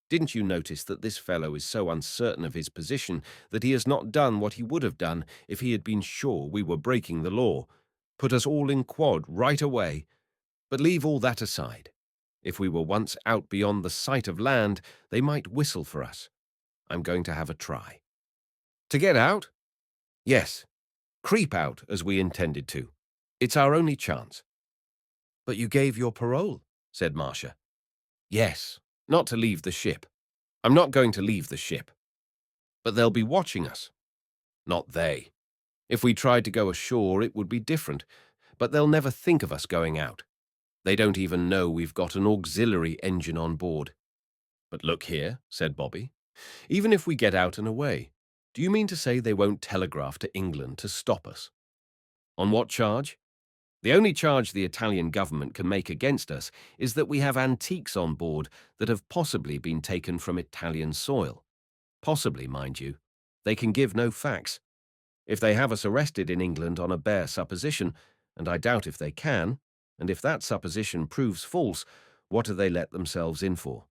Didn't you notice that this fellow is so uncertain of his position that he has not done what he would have done if he had been sure we were breaking the law? Put us all in quod right away. But leave all that aside. If we were once out beyond the sight of land, they might whistle for us. I'm going to have a try." "To get out?" "Yes. Creep out as we intended to. It's our only chance." But you gave your parole, said Marcia. Yes, not to leave the ship. I'm not going to leave the ship. But they'll be watching us. Not they. If we tried to go ashore, it would be different, but they'll never think of us going out. They don't even know we've got an auxiliary engine on board. But look here, said Bobby. Even if we get out and away, do you mean to say they won't telegraph to England to stop us? On what charge? The only charge the Italian government can make against us is that we have antiques on board that have possibly been taken from Italian soil. Possibly, mind you. They can give no facts. If they have us arrested in England on a bare supposition, and I doubt if they can, and if that supposition proves false, what do they let themselves in for?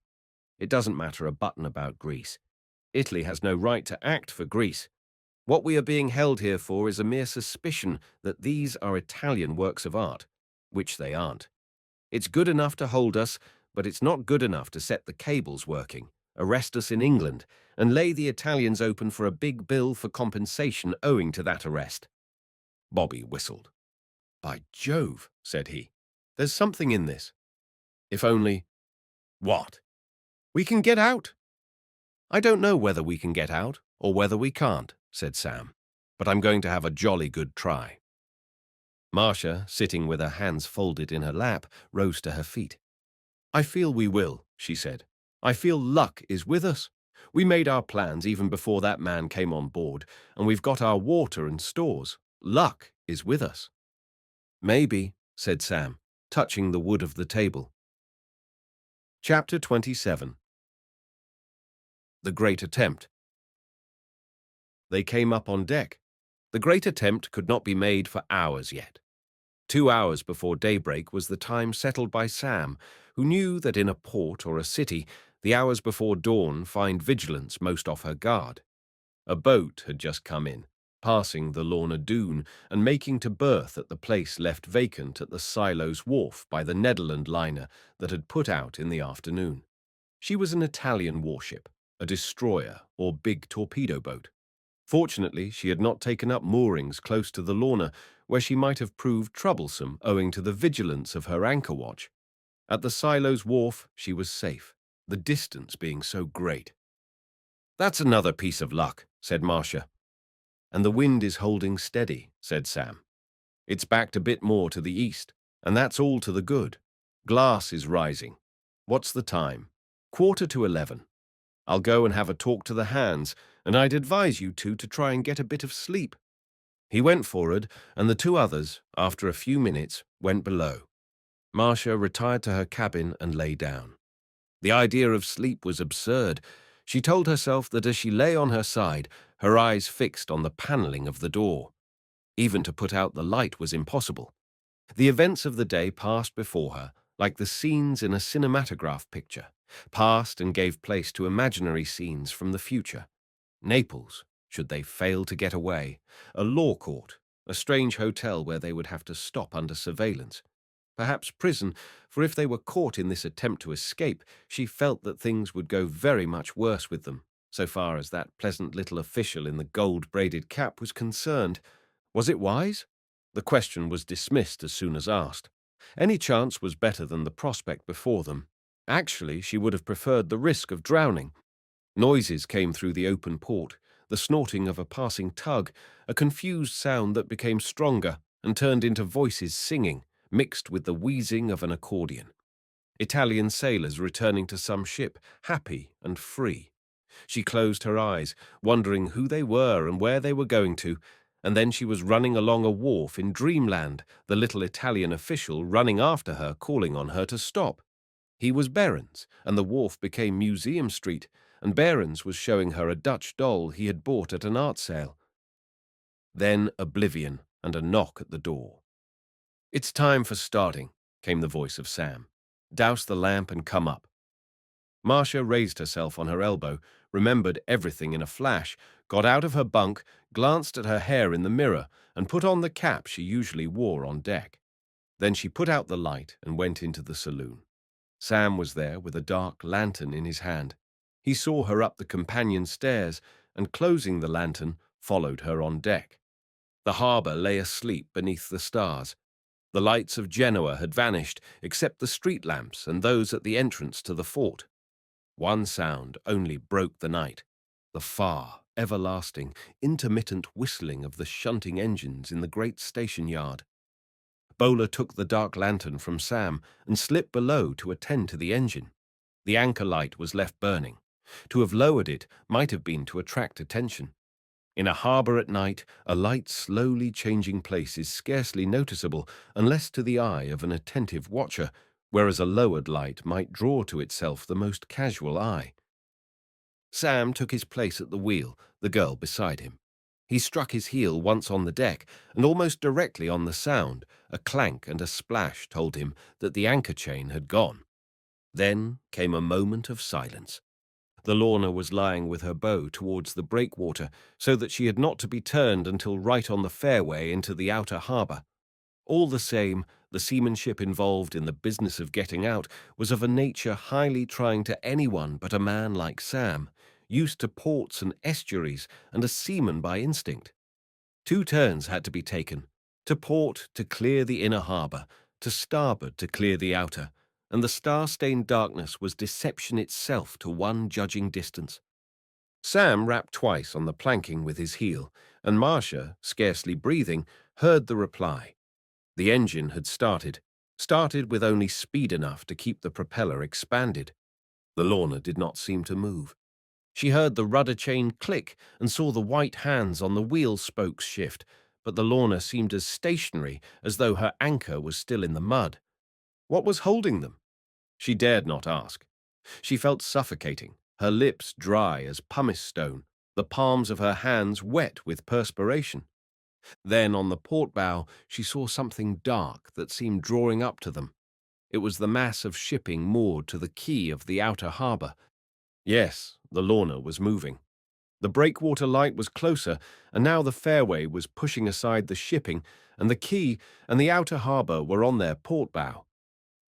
It doesn't matter a button about Greece. Italy has no right to act for Greece. What we are being held here for is a mere suspicion that these are Italian works of art, which they aren't. It's good enough to hold us, but it's not good enough to set the cables working, arrest us in England, and lay the Italians open for a big bill for compensation owing to that arrest. Bobby whistled. By Jove, said he, there's something in this. If only— What? We can get out. I don't know whether we can get out or whether we can't, said Sam, but I'm going to have a jolly good try. Marcia, sitting with her hands folded in her lap, rose to her feet. I feel we will, she said. I feel luck is with us. We made our plans even before that man came on board, and we've got our water and stores. Luck is with us. Maybe, said Sam, touching the wood of the table. Chapter 27. The Great Attempt. They came up on deck. The great attempt could not be made for hours yet. 2 hours before daybreak was the time settled by Sam, who knew that in a port or a city, the hours before dawn find vigilance most off her guard. A boat had just come in, passing the Lorna Doone and making to berth at the place left vacant at the Silos wharf by the Nederland liner that had put out in the afternoon. She was an Italian warship, a destroyer or big torpedo boat. Fortunately, she had not taken up moorings close to the Lorna, where she might have proved troublesome owing to the vigilance of her anchor watch. At the Silos wharf, she was safe, the distance being so great. That's another piece of luck, said Marcia. And the wind is holding steady, said Sam. It's backed a bit more to the east, and that's all to the good. Glass is rising. What's the time? 11:15. I'll go and have a talk to the hands, and I'd advise you two to try and get a bit of sleep. He went forward, and the two others, after a few minutes, went below. Marcia retired to her cabin and lay down. The idea of sleep was absurd. She told herself that as she lay on her side, her eyes fixed on the panelling of the door. Even to put out the light was impossible. The events of the day passed before her, like the scenes in a cinematograph picture, passed and gave place to imaginary scenes from the future. Naples, should they fail to get away, a law court, a strange hotel where they would have to stop under surveillance. Perhaps prison, for if they were caught in this attempt to escape, she felt that things would go very much worse with them, so far as that pleasant little official in the gold-braided cap was concerned. Was it wise? The question was dismissed as soon as asked. Any chance was better than the prospect before them. Actually, she would have preferred the risk of drowning. Noises came through the open port, the snorting of a passing tug, a confused sound that became stronger and turned into voices singing, mixed with the wheezing of an accordion. Italian sailors returning to some ship, happy and free. She closed her eyes, wondering who they were and where they were going to, and then she was running along a wharf in dreamland, the little Italian official running after her, calling on her to stop. He was Behrens, and the wharf became Museum Street, and Behrens was showing her a Dutch doll he had bought at an art sale. Then oblivion and a knock at the door. "It's time for starting," came the voice of Sam. "Douse the lamp and come up." Marcia raised herself on her elbow, remembered everything in a flash, got out of her bunk, glanced at her hair in the mirror, and put on the cap she usually wore on deck. Then she put out the light and went into the saloon. Sam was there with a dark lantern in his hand. He saw her up the companion stairs and, closing the lantern, followed her on deck. The harbour lay asleep beneath the stars. The lights of Genoa had vanished, except the street lamps and those at the entrance to the fort. One sound only broke the night, the far, everlasting, intermittent whistling of the shunting engines in the great station yard. Bowler took the dark lantern from Sam and slipped below to attend to the engine. The anchor light was left burning. To have lowered it might have been to attract attention. In a harbour at night, a light slowly changing place is scarcely noticeable unless to the eye of an attentive watcher, whereas a lowered light might draw to itself the most casual eye. Sam took his place at the wheel, the girl beside him. He struck his heel once on the deck, and almost directly on the sound, a clank and a splash told him that the anchor chain had gone. Then came a moment of silence. The Lorna was lying with her bow towards the breakwater, so that she had not to be turned until right on the fairway into the outer harbour. All the same, the seamanship involved in the business of getting out was of a nature highly trying to anyone but a man like Sam, used to ports and estuaries and a seaman by instinct. 2 turns had to be taken, to port to clear the inner harbour, to starboard to clear the outer, and the star-stained darkness was deception itself to one judging distance. Sam rapped twice on the planking with his heel, and Marcia, scarcely breathing, heard the reply. The engine had started with only speed enough to keep the propeller expanded. The Lorna did not seem to move. She heard the rudder chain click and saw the white hands on the wheel spokes shift, but the Lorna seemed as stationary as though her anchor was still in the mud. What was holding them? She dared not ask. She felt suffocating, her lips dry as pumice stone, the palms of her hands wet with perspiration. Then on the port bow she saw something dark that seemed drawing up to them. It was the mass of shipping moored to the quay of the outer harbour. Yes, the Lorna was moving. The breakwater light was closer, and now the fairway was pushing aside the shipping, and the quay and the outer harbour were on their port bow.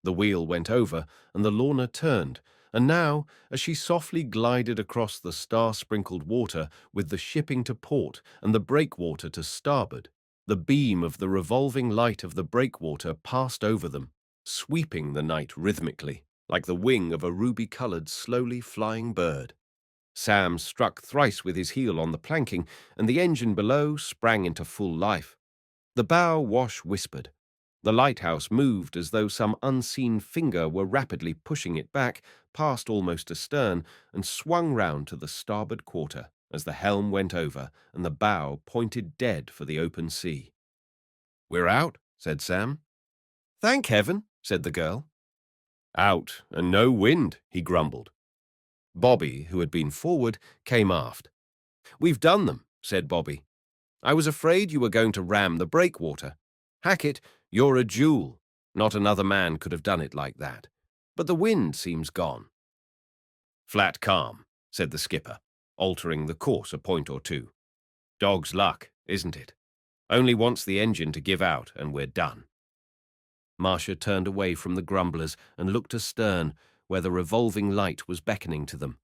The wheel went over, and the Lorna turned, and now, as she softly glided across the star-sprinkled water with the shipping to port and the breakwater to starboard, the beam of the revolving light of the breakwater passed over them, sweeping the night rhythmically, like the wing of a ruby-coloured, slowly flying bird. Sam struck thrice with his heel on the planking, and the engine below sprang into full life. The bow wash whispered. The lighthouse moved as though some unseen finger were rapidly pushing it back, past almost astern, and swung round to the starboard quarter as the helm went over and the bow pointed dead for the open sea. "We're out," said Sam. "Thank heaven," said the girl. "Out, and no wind," he grumbled. Bobby, who had been forward, came aft. "We've done them," said Bobby. "I was afraid you were going to ram the breakwater. Hackett, you're a jewel. Not another man could have done it like that. But the wind seems gone." "Flat calm," said the skipper, altering the course a point or two. "Dog's luck, isn't it? Only wants the engine to give out, and we're done." Marcia turned away from the grumblers and looked astern, where the revolving light was beckoning to them.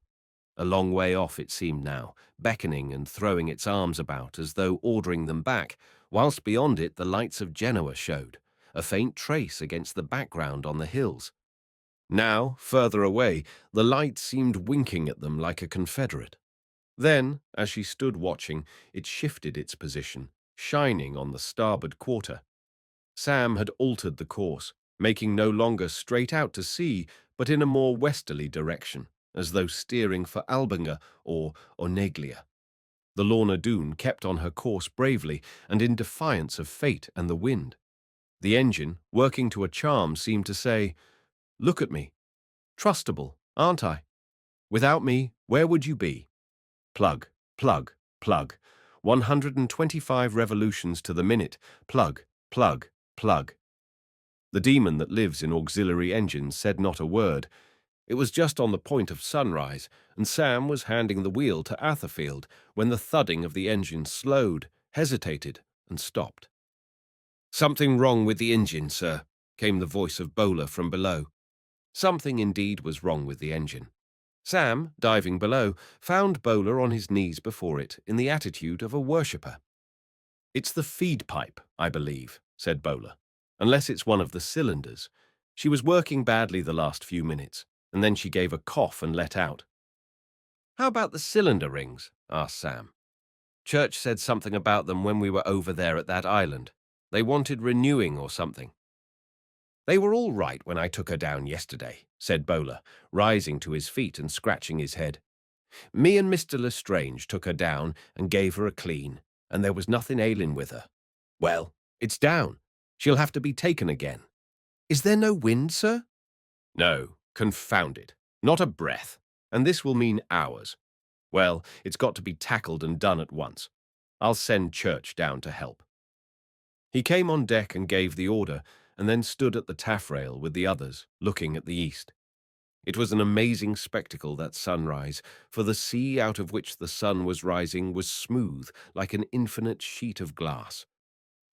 A long way off it seemed now, beckoning and throwing its arms about as though ordering them back, whilst beyond it the lights of Genoa showed, a faint trace against the background on the hills. Now, further away, the light seemed winking at them like a confederate. Then, as she stood watching, it shifted its position, shining on the starboard quarter. Sam had altered the course, making no longer straight out to sea, but in a more westerly direction, as though steering for Albinger or Oneglia. The Lorna Doone kept on her course bravely and in defiance of fate and the wind. The engine, working to a charm, seemed to say, "Look at me. Trustable, aren't I? Without me, where would you be?" Plug, plug, plug. 125 revolutions to the minute. Plug, plug, plug. The demon that lives in auxiliary engines said not a word. It was just on the point of sunrise, and Sam was handing the wheel to Atherfield when the thudding of the engine slowed, hesitated, and stopped. "Something wrong with the engine, sir," came the voice of Bowler from below. Something indeed was wrong with the engine. Sam, diving below, found Bowler on his knees before it in the attitude of a worshipper. "It's the feed pipe, I believe," said Bowler. unless it's one of the cylinders. She was working badly the last few minutes, and then she gave a cough and let out. How about the cylinder rings? Asked Sam. Church said something about them when we were over there at that island. They wanted renewing or something. They were all right when I took her down yesterday, said Bowler, rising to his feet and scratching his head. Me and Mr. Lestrange took her down and gave her a clean, and there was nothing ailing with her. Well, it's down. She'll have to be taken again. Is there no wind, sir? No, confound it. Not a breath. And this will mean hours. Well, it's got to be tackled and done at once. I'll send Church down to help. He came on deck and gave the order, and then stood at the taffrail with the others, looking at the east. It was an amazing spectacle, that sunrise, for the sea out of which the sun was rising was smooth like an infinite sheet of glass.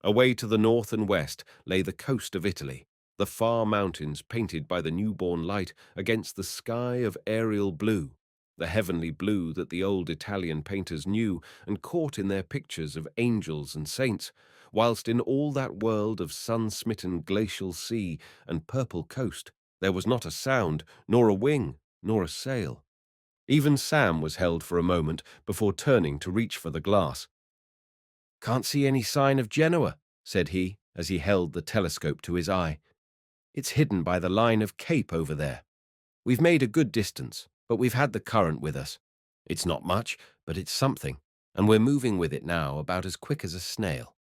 Away to the north and west lay the coast of Italy, the far mountains painted by the newborn light against the sky of aerial blue, the heavenly blue that the old Italian painters knew and caught in their pictures of angels and saints, whilst in all that world of sun-smitten glacial sea and purple coast there was not a sound, nor a wing, nor a sail. Even Sam was held for a moment before turning to reach for the glass. Can't see any sign of Genoa, said he, as he held the telescope to his eye. It's hidden by the line of cape over there. We've made a good distance, but we've had the current with us. It's not much, but it's something, and we're moving with it now about as quick as a snail.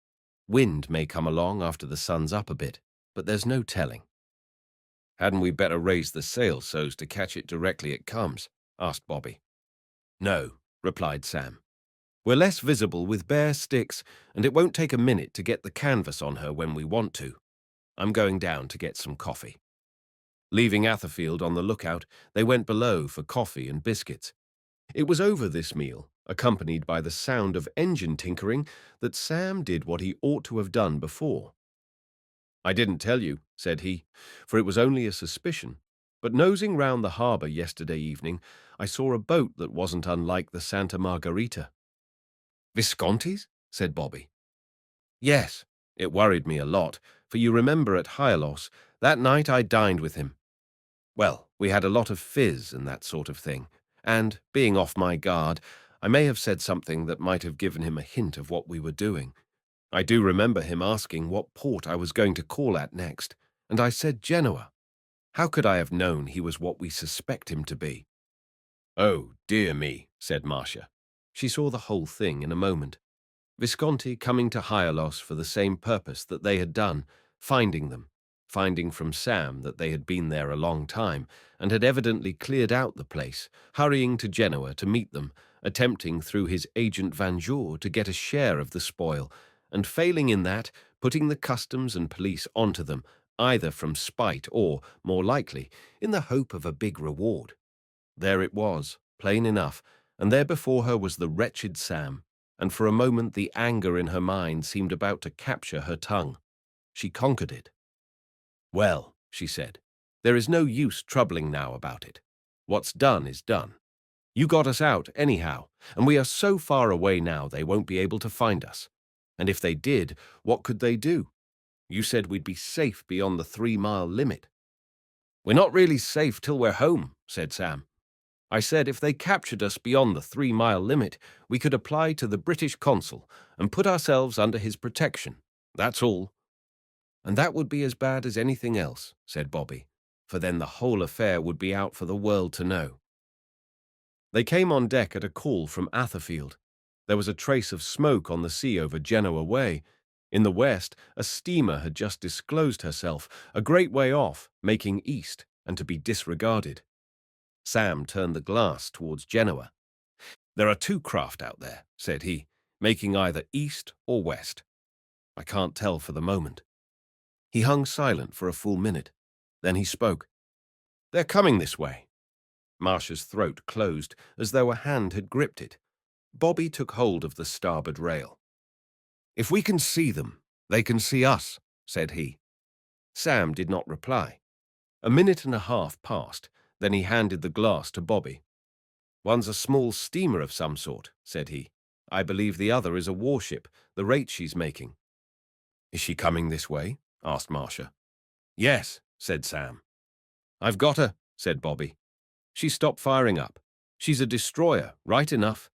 Wind may come along after the sun's up a bit, but there's no telling. Hadn't we better raise the sail so's to catch it directly it comes? Asked Bobby. No, replied Sam. We're less visible with bare sticks, and it won't take a minute to get the canvas on her when we want to. I'm going down to get some coffee. Leaving Atherfield on the lookout, they went below for coffee and biscuits. It was over this meal, accompanied by the sound of engine tinkering, that Sam did what he ought to have done before. I didn't tell you, said he, for it was only a suspicion, but nosing round the harbour yesterday evening, I saw a boat that wasn't unlike the Santa Margarita. Visconti's? Said Bobby. Yes, it worried me a lot, for you remember at Hyalos, that night I dined with him. Well, we had a lot of fizz and that sort of thing, and, being off my guard, I may have said something that might have given him a hint of what we were doing. I do remember him asking what port I was going to call at next, and I said Genoa. How could I have known he was what we suspect him to be? Oh, dear me, said Marcia. She saw the whole thing in a moment. Visconti coming to Hyalos for the same purpose that they had done, finding them, finding from Sam that they had been there a long time and had evidently cleared out the place, hurrying to Genoa to meet them, attempting through his agent Vanjour to get a share of the spoil, and failing in that, putting the customs and police onto them, either from spite or, more likely, in the hope of a big reward. There it was, plain enough, and there before her was the wretched Sam, and for a moment the anger in her mind seemed about to capture her tongue. She conquered it. Well, she said, there is no use troubling now about it. What's done is done. You got us out, anyhow, and we are so far away now they won't be able to find us. And if they did, what could they do? You said we'd be safe beyond the 3-mile limit. We're not really safe till we're home, said Sam. I said if they captured us beyond the 3-mile limit, we could apply to the British consul and put ourselves under his protection. That's all. And that would be as bad as anything else, said Bobby, for then the whole affair would be out for the world to know. They came on deck at a call from Atherfield. There was a trace of smoke on the sea over Genoa Way. In the west, a steamer had just disclosed herself, a great way off, making east, and to be disregarded. Sam turned the glass towards Genoa. There are 2 craft out there, said he, making either east or west. I can't tell for the moment. He hung silent for a full minute. Then he spoke. They're coming this way. Marcia's throat closed as though a hand had gripped it. Bobby took hold of the starboard rail. If we can see them, they can see us, said he. Sam did not reply. A minute and a half passed, then he handed the glass to Bobby. One's a small steamer of some sort, said he. I believe the other is a warship, the rate she's making. Is she coming this way? asked Marcia. Yes, said Sam. I've got her, said Bobby. She stopped firing up. She's a destroyer, right enough.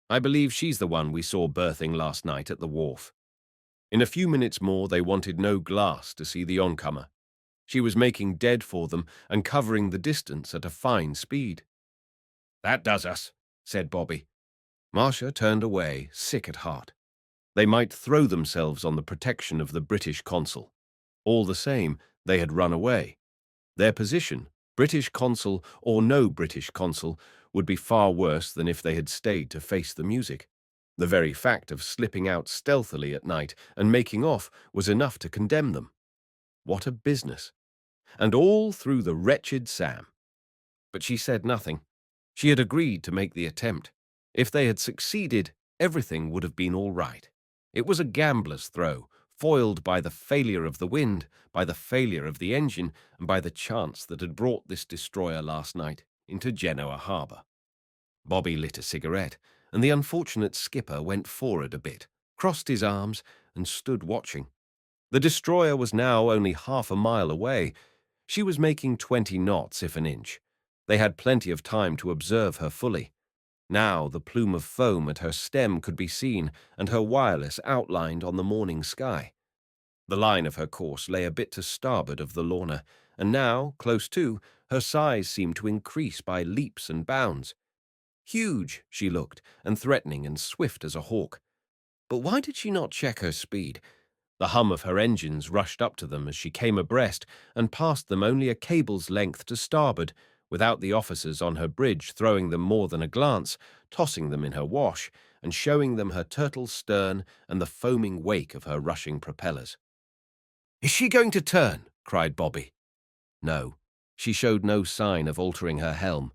I believe she's the one we saw berthing last night at the wharf. In a few minutes more they wanted no glass to see the oncomer. She was making dead for them and covering the distance at a fine speed. That does us, said Bobby. Marcia turned away, sick at heart. They might throw themselves on the protection of the British consul. All the same, they had run away. Their position, British consul or no British consul, would be far worse than if they had stayed to face the music. The very fact of slipping out stealthily at night and making off was enough to condemn them. What a business! And all through the wretched Sam. But she said nothing. She had agreed to make the attempt. If they had succeeded, everything would have been all right. It was a gambler's throw, foiled by the failure of the wind, by the failure of the engine, and by the chance that had brought this destroyer last night into Genoa harbour. Bobby lit a cigarette, and the unfortunate skipper went forward a bit, crossed his arms, and stood watching. The destroyer was now only half a mile away. She was making 20 knots, if an inch. They had plenty of time to observe her fully. Now the plume of foam at her stem could be seen, and her wireless outlined on the morning sky. The line of her course lay a bit to starboard of the Lorna, and now, close to, her size seemed to increase by leaps and bounds. Huge she looked, and threatening and swift as a hawk. But why did she not check her speed? The hum of her engines rushed up to them as she came abreast and passed them only a cable's length to starboard, without the officers on her bridge throwing them more than a glance, tossing them in her wash, and showing them her turtle stern and the foaming wake of her rushing propellers. "Is she going to turn?" cried Bobby. No, she showed no sign of altering her helm.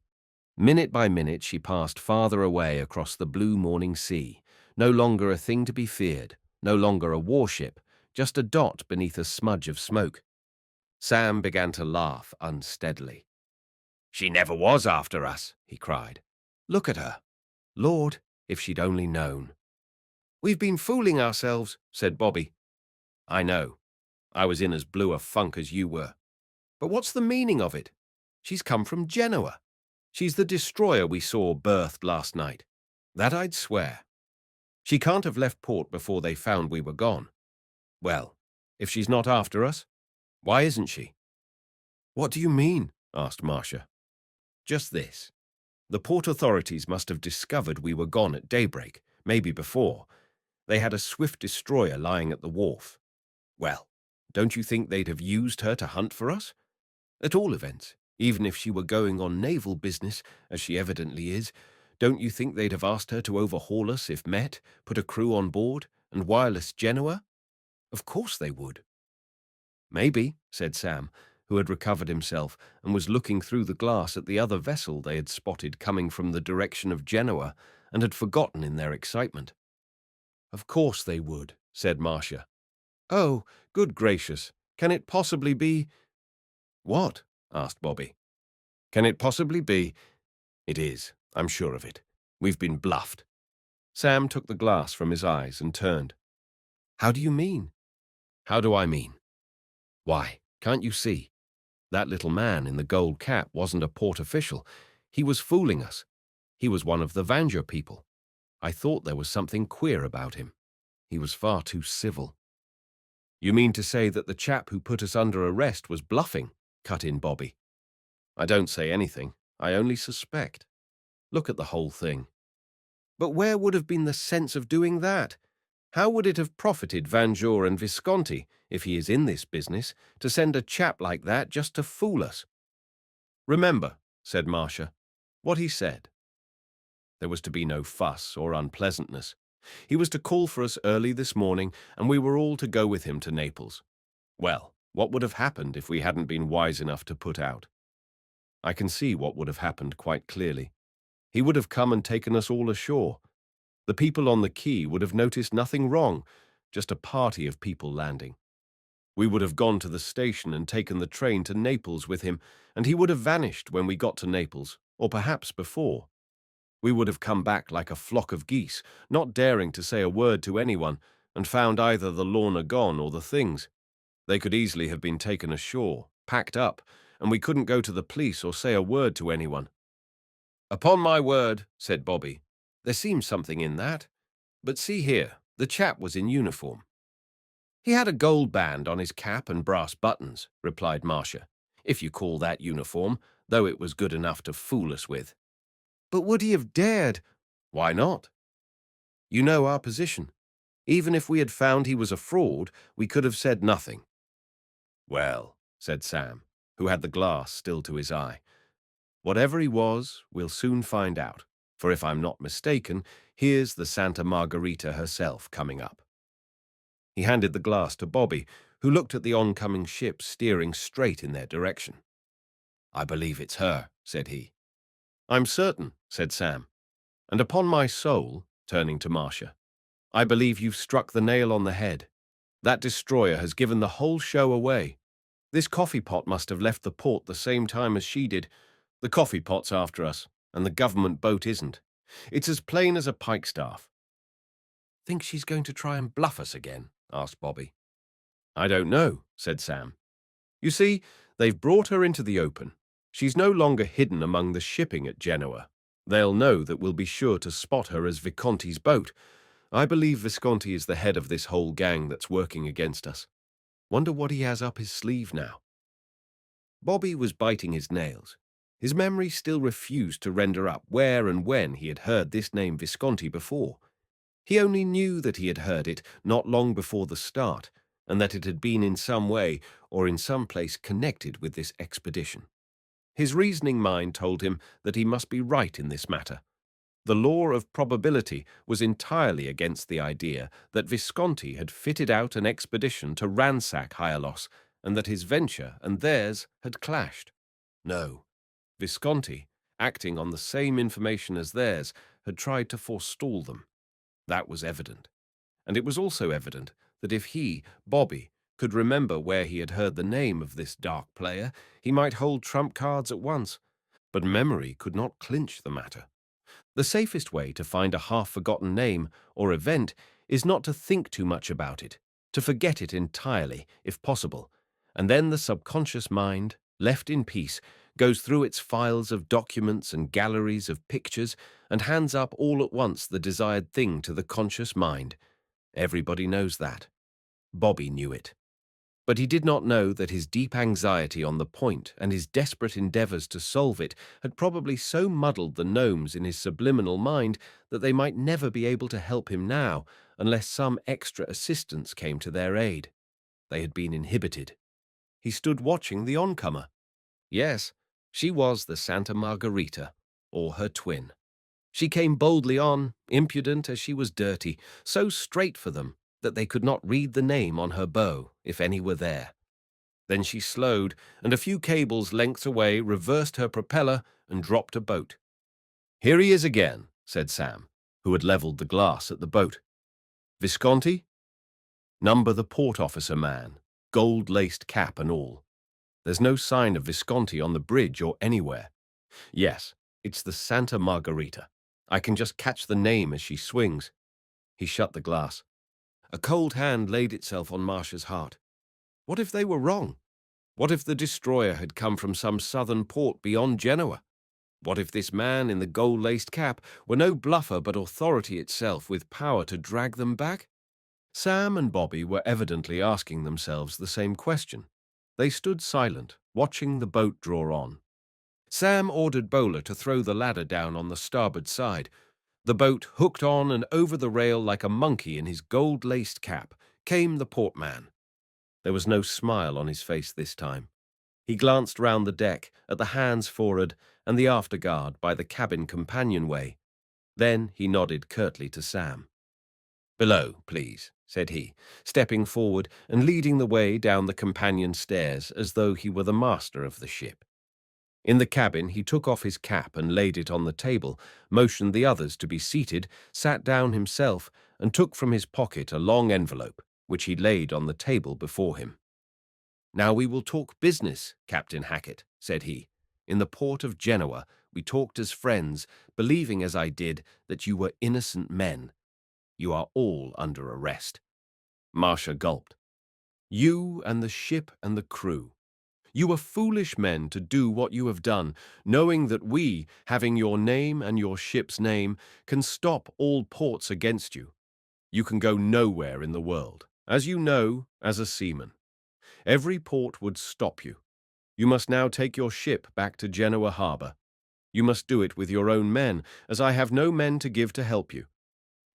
Minute by minute she passed farther away across the blue morning sea, no longer a thing to be feared, no longer a warship, just a dot beneath a smudge of smoke. Sam began to laugh unsteadily. "She never was after us," he cried. "Look at her. Lord, if she'd only known." "We've been fooling ourselves," said Bobby. "I know. I was in as blue a funk as you were. But what's the meaning of it? She's come from Genoa. She's the destroyer we saw berthed last night. That I'd swear. She can't have left port before they found we were gone. Well, if she's not after us, why isn't she?" "What do you mean?" asked Marcia. "Just this. The port authorities must have discovered we were gone at daybreak, maybe before. They had a swift destroyer lying at the wharf. Well, don't you think they'd have used her to hunt for us? At all events, even if she were going on naval business, as she evidently is, don't you think they'd have asked her to overhaul us if met, put a crew on board, and wireless Genoa? Of course they would." "Maybe," said Sam, who had recovered himself and was looking through the glass at the other vessel they had spotted coming from the direction of Genoa and had forgotten in their excitement. "Of course they would," said Marcia. "Oh, good gracious, can it possibly be—" "What?" asked Bobby. "Can it possibly be—" "It is, I'm sure of it. We've been bluffed." Sam took the glass from his eyes and turned. "How do you mean?" "How do I mean? Why, can't you see? That little man in the gold cap wasn't a port official. He was fooling us. He was one of the Vanger people. I thought there was something queer about him. He was far too civil." "You mean to say that the chap who put us under arrest was bluffing?" cut in Bobby. "I don't say anything. I only suspect. Look at the whole thing." "But where would have been the sense of doing that? How would it have profited Vanger and Visconti, if he is in this business, to send a chap like that just to fool us?" "Remember," said Marcia, "what he said. There was to be no fuss or unpleasantness. He was to call for us early this morning, and we were all to go with him to Naples. Well, what would have happened if we hadn't been wise enough to put out? I can see what would have happened quite clearly. He would have come and taken us all ashore. The people on the quay would have noticed nothing wrong, just a party of people landing. We would have gone to the station and taken the train to Naples with him, and he would have vanished when we got to Naples, or perhaps before. We would have come back like a flock of geese, not daring to say a word to anyone, and found either the Lorna gone or the things. They could easily have been taken ashore, packed up, and we couldn't go to the police or say a word to anyone. Upon my word, said Bobby, there seems something in that. But see here, the chap was in uniform. He had a gold band on his cap and brass buttons, replied Marcia, if you call that uniform, though it was good enough to fool us with. But would he have dared? Why not? You know our position. Even if we had found he was a fraud, we could have said nothing. Well, said Sam, who had the glass still to his eye, whatever he was, we'll soon find out, for if I'm not mistaken, here's the Santa Margarita herself coming up. He handed the glass to Bobby, who looked at the oncoming ship steering straight in their direction. I believe it's her, said he. I'm certain, said Sam, and upon my soul, turning to Marcia, I believe you've struck the nail on the head. That destroyer has given the whole show away. This coffee pot must have left the port the same time as she did. The coffee pot's after us, and the government boat isn't. It's as plain as a pikestaff. Think she's going to try and bluff us again? Asked Bobby. I don't know, said Sam. You see, they've brought her into the open. She's no longer hidden among the shipping at Genoa. They'll know that we'll be sure to spot her as Visconti's boat. I believe Visconti is the head of this whole gang that's working against us. Wonder what he has up his sleeve now. Bobby was biting his nails. His memory still refused to render up where and when he had heard this name Visconti before. He only knew that he had heard it not long before the start, and that it had been in some way or in some place connected with this expedition. His reasoning mind told him that he must be right in this matter. The law of probability was entirely against the idea that Visconti had fitted out an expedition to ransack Hyalos, and that his venture and theirs had clashed. No, Visconti, acting on the same information as theirs, had tried to forestall them. That was evident. And it was also evident that if he, Bobby, could remember where he had heard the name of this dark player, he might hold trump cards at once. But memory could not clinch the matter. The safest way to find a half-forgotten name or event is not to think too much about it, to forget it entirely, if possible, and then the subconscious mind, left in peace, goes through its files of documents and galleries of pictures and hands up all at once the desired thing to the conscious mind. Everybody knows that. Bobby knew it. But he did not know that his deep anxiety on the point and his desperate endeavors to solve it had probably so muddled the gnomes in his subliminal mind that they might never be able to help him now unless some extra assistance came to their aid. They had been inhibited. He stood watching the oncomer. Yes, she was the Santa Margarita, or her twin. She came boldly on, impudent as she was dirty, so straight for them that they could not read the name on her bow, if any were there. Then she slowed, and a few cables' lengths away reversed her propeller and dropped a boat. Here he is again, said Sam, who had levelled the glass at the boat. Visconti? Number the port officer man, gold-laced cap and all. There's no sign of Visconti on the bridge or anywhere. Yes, it's the Santa Margarita. I can just catch the name as she swings. He shut the glass. A cold hand laid itself on Marcia's heart. What if they were wrong? What if the destroyer had come from some southern port beyond Genoa? What if this man in the gold-laced cap were no bluffer but authority itself with power to drag them back? Sam and Bobby were evidently asking themselves the same question. They stood silent, watching the boat draw on. Sam ordered Bowler to throw the ladder down on the starboard side. The boat hooked on and over the rail like a monkey in his gold-laced cap came the portman. There was no smile on his face this time. He glanced round the deck at the hands forward and the afterguard by the cabin companionway. Then he nodded curtly to Sam. "Below, please," said he, stepping forward and leading the way down the companion stairs as though he were the master of the ship. In the cabin he took off his cap and laid it on the table, motioned the others to be seated, sat down himself, and took from his pocket a long envelope, which he laid on the table before him. "Now we will talk business, Captain Hackett," said he. "In the port of Genoa we talked as friends, believing as I did that you were innocent men. You are all under arrest." Marcia gulped. You and the ship and the crew. You are foolish men to do what you have done, knowing that we, having your name and your ship's name, can stop all ports against you. You can go nowhere in the world, as you know, as a seaman. Every port would stop you. You must now take your ship back to Genoa harbour. You must do it with your own men, as I have no men to give to help you.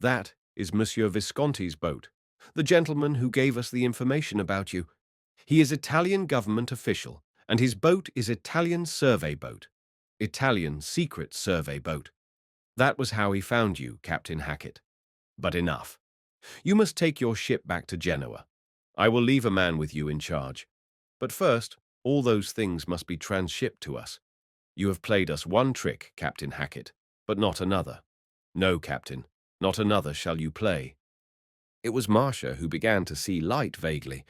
That is Monsieur Visconti's boat, the gentleman who gave us the information about you. He is Italian government official, and his boat is Italian survey boat. Italian secret survey boat. That was how he found you, Captain Hackett. But enough. You must take your ship back to Genoa. I will leave a man with you in charge. But first, all those things must be transshipped to us. You have played us one trick, Captain Hackett, but not another. No, Captain, not another shall you play. It was Marcia who began to see light vaguely.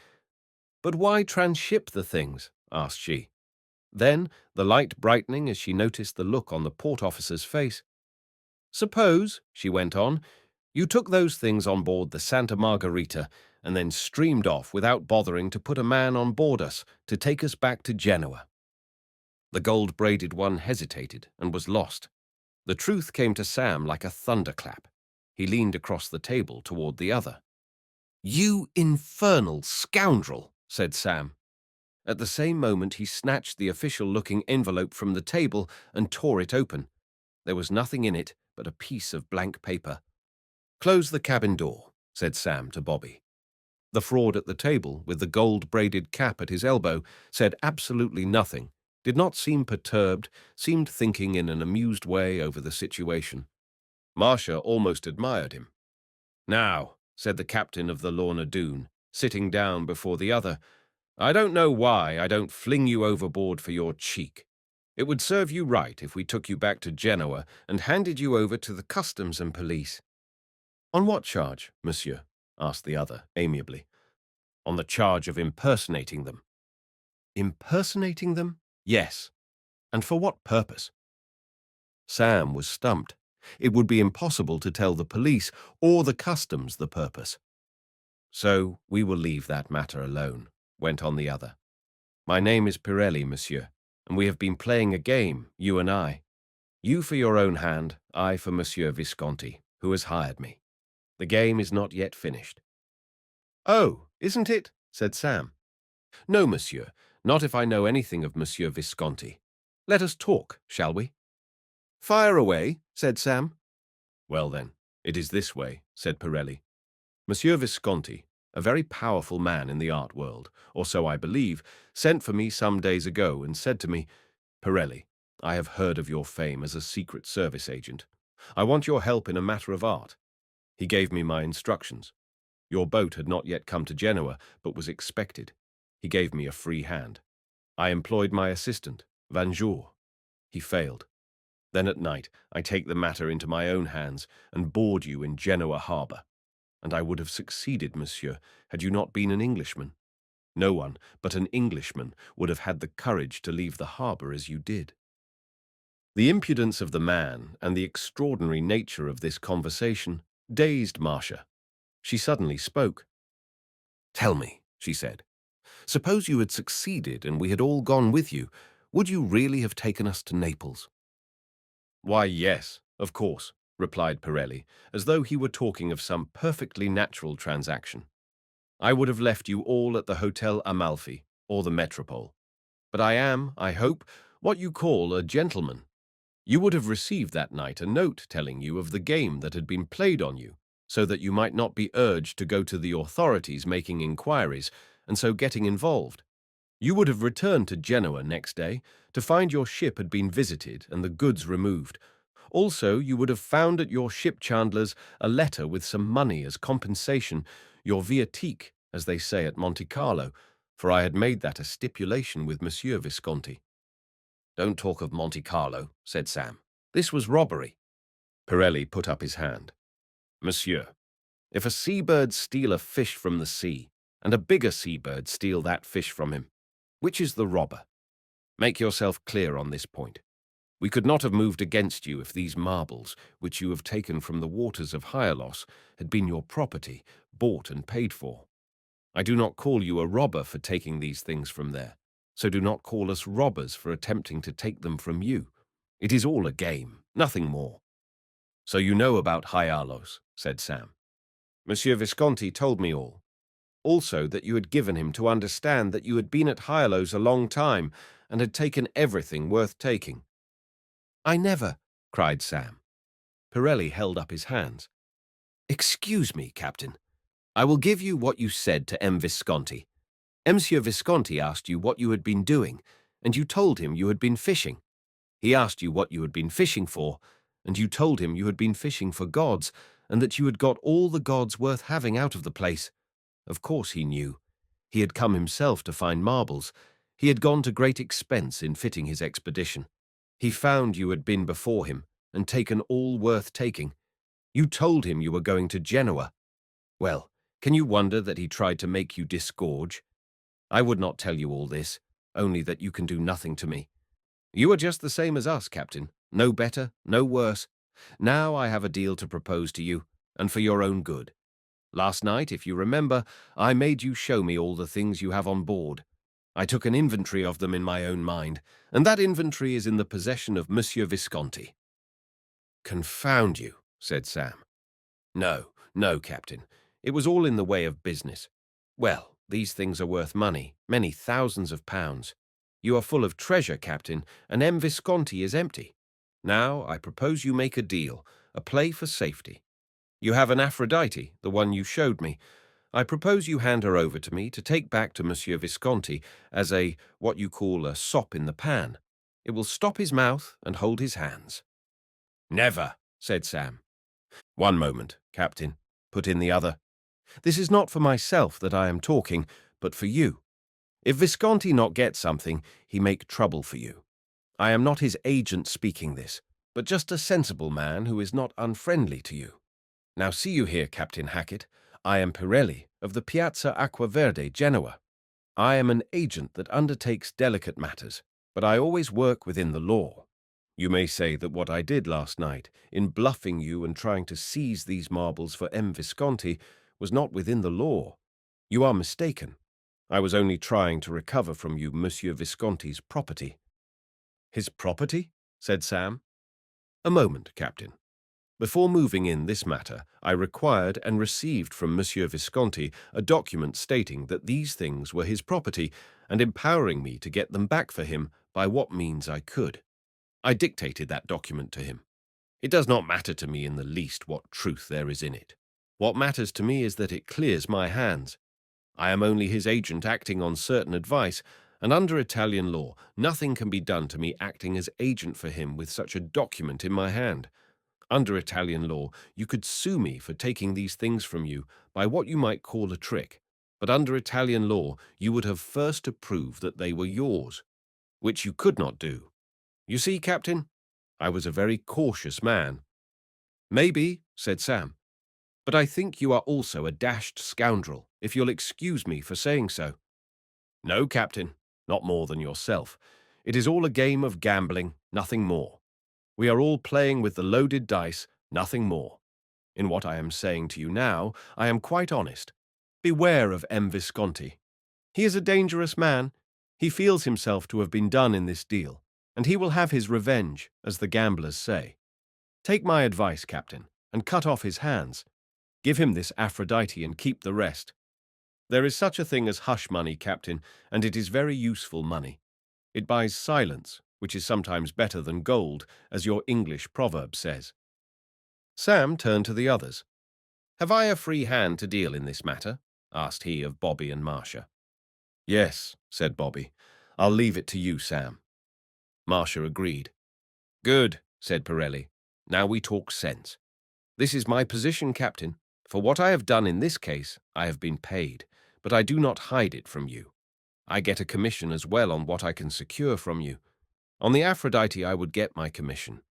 But why transship the things? Asked she. Then, the light brightening as she noticed the look on the port officer's face. Suppose, she went on, you took those things on board the Santa Margherita and then streamed off without bothering to put a man on board us to take us back to Genoa. The gold-braided one hesitated and was lost. The truth came to Sam like a thunderclap. He leaned across the table toward the other. "You infernal scoundrel," said Sam. At the same moment he snatched the official-looking envelope from the table and tore it open. There was nothing in it but a piece of blank paper. "Close the cabin door," said Sam to Bobby. The fraud at the table, with the gold-braided cap at his elbow, said absolutely nothing, did not seem perturbed, seemed thinking in an amused way over the situation. Marcia almost admired him. "Now," said the captain of the Lorna Doone, sitting down before the other, "I don't know why I don't fling you overboard for your cheek. It would serve you right if we took you back to Genoa and handed you over to the customs and police." "On what charge, monsieur?" asked the other, amiably. "On the charge of impersonating them." "Impersonating them?" "Yes. And for what purpose?" Sam was stumped. It would be impossible to tell the police or the customs the purpose. "So we will leave that matter alone," went on the other. "My name is Pirelli, monsieur, and we have been playing a game, you and I. You for your own hand, I for Monsieur Visconti, who has hired me. The game is not yet finished." "Oh, isn't it?" said Sam. "No, monsieur, not if I know anything of Monsieur Visconti. Let us talk, shall we?" "Fire away," said Sam. "Well then, it is this way," said Pirelli. "Monsieur Visconti, a very powerful man in the art world, or so I believe, sent for me some days ago and said to me, 'Pirelli, I have heard of your fame as a Secret Service agent. I want your help in a matter of art.' He gave me my instructions. Your boat had not yet come to Genoa, but was expected. He gave me a free hand. I employed my assistant, Vanjour. He failed. Then at night I take the matter into my own hands and board you in Genoa harbour. And I would have succeeded, monsieur, had you not been an Englishman. No one but an Englishman would have had the courage to leave the harbour as you did." The impudence of the man and the extraordinary nature of this conversation dazed Marcia. She suddenly spoke. "Tell me," she said, "suppose you had succeeded and we had all gone with you, would you really have taken us to Naples?" "Why, yes, of course," replied Pirelli, as though he were talking of some perfectly natural transaction. "I would have left you all at the Hotel Amalfi or the Metropole. But I am, I hope, what you call a gentleman. You would have received that night a note telling you of the game that had been played on you, so that you might not be urged to go to the authorities making inquiries, and so getting involved. You would have returned to Genoa next day to find your ship had been visited and the goods removed. Also, you would have found at your ship chandler's a letter with some money as compensation, your viatique, as they say at Monte Carlo, for I had made that a stipulation with Monsieur Visconti." "Don't talk of Monte Carlo," said Sam. "This was robbery." Pirelli put up his hand. "Monsieur, if a seabird steal a fish from the sea, and a bigger seabird steal that fish from him, which is the robber? Make yourself clear on this point. We could not have moved against you if these marbles, which you have taken from the waters of Hyalos, had been your property, bought and paid for." I do not call you a robber for taking these things from there, so do not call us robbers for attempting to take them from you. It is all a game, nothing more." "So you know about Hyalos," said Sam. "Monsieur Visconti told me all. Also that you had given him to understand that you had been at Hyalos a long time and had taken everything worth taking." "I never," cried Sam. Pirelli held up his hands. "Excuse me, Captain. I will give you what you said to M. Visconti. Monsieur Visconti asked you what you had been doing, and you told him you had been fishing. He asked you what you had been fishing for, and you told him you had been fishing for gods, and that you had got all the gods worth having out of the place. Of course he knew. He had come himself to find marbles. He had gone to great expense in fitting his expedition. He found you had been before him, and taken all worth taking. You told him you were going to Genoa. Well, can you wonder that he tried to make you disgorge? I would not tell you all this, only that you can do nothing to me. You are just the same as us, Captain, no better, no worse. Now I have a deal to propose to you, and for your own good. Last night, if you remember, I made you show me all the things you have on board. I took an inventory of them in my own mind, and that inventory is in the possession of Monsieur Visconti." "Confound you," said Sam. "No, no, Captain. It was all in the way of business. Well, these things are worth money, many thousands of pounds. You are full of treasure, Captain, and M. Visconti is empty. Now I propose you make a deal, a play for safety. You have an Aphrodite, the one you showed me. I propose you hand her over to me to take back to Monsieur Visconti as what you call a sop in the pan. It will stop his mouth and hold his hands." "Never," said Sam. "One moment, Captain," put in the other. "This is not for myself that I am talking, but for you. If Visconti not get something, he make trouble for you. I am not his agent speaking this, but just a sensible man who is not unfriendly to you. Now see you here, Captain Hackett. I am Pirelli, of the Piazza Acquaverde, Genoa. I am an agent that undertakes delicate matters, but I always work within the law. You may say that what I did last night, in bluffing you and trying to seize these marbles for M. Visconti, was not within the law. You are mistaken. I was only trying to recover from you Monsieur Visconti's property." "His property?" said Sam. "A moment, Captain. Before moving in this matter, I required and received from Monsieur Visconti a document stating that these things were his property and empowering me to get them back for him by what means I could. I dictated that document to him. It does not matter to me in the least what truth there is in it. What matters to me is that it clears my hands. I am only his agent acting on certain advice, and under Italian law, nothing can be done to me acting as agent for him with such a document in my hand. Under Italian law, you could sue me for taking these things from you by what you might call a trick, but under Italian law, you would have first to prove that they were yours, which you could not do. You see, Captain, I was a very cautious man." "Maybe," said Sam, "but I think you are also a dashed scoundrel, if you'll excuse me for saying so." "No, Captain, not more than yourself. It is all a game of gambling, nothing more. We are all playing with the loaded dice, nothing more. In what I am saying to you now, I am quite honest. Beware of M. Visconti. He is a dangerous man. He feels himself to have been done in this deal, and he will have his revenge, as the gamblers say. Take my advice, Captain, and cut off his hands. Give him this Aphrodite and keep the rest. There is such a thing as hush money, Captain, and it is very useful money. It buys silence, which is sometimes better than gold, as your English proverb says." Sam turned to the others. "Have I a free hand to deal in this matter?" asked he of Bobby and Marcia. "Yes," said Bobby. "I'll leave it to you, Sam." Marcia agreed. "Good," said Pirelli. "Now we talk sense. This is my position, Captain. For what I have done in this case, I have been paid, but I do not hide it from you. I get a commission as well on what I can secure from you. On the Aphrodite I would get my commission.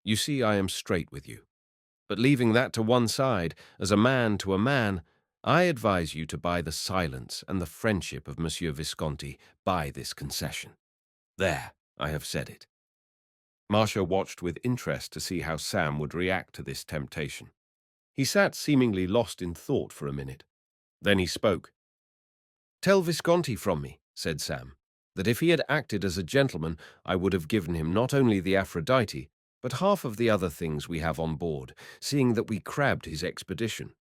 You see, I am straight with you. But leaving that to one side, as a man to a man, I advise you to buy the silence and the friendship of Monsieur Visconti by this concession. There, I have said it." Marcia watched with interest to see how Sam would react to this temptation. He sat seemingly lost in thought for a minute. Then he spoke. "Tell Visconti from me," said Sam, "that if he had acted as a gentleman, I would have given him not only the Aphrodite, but half of the other things we have on board, seeing that we crabbed his expedition.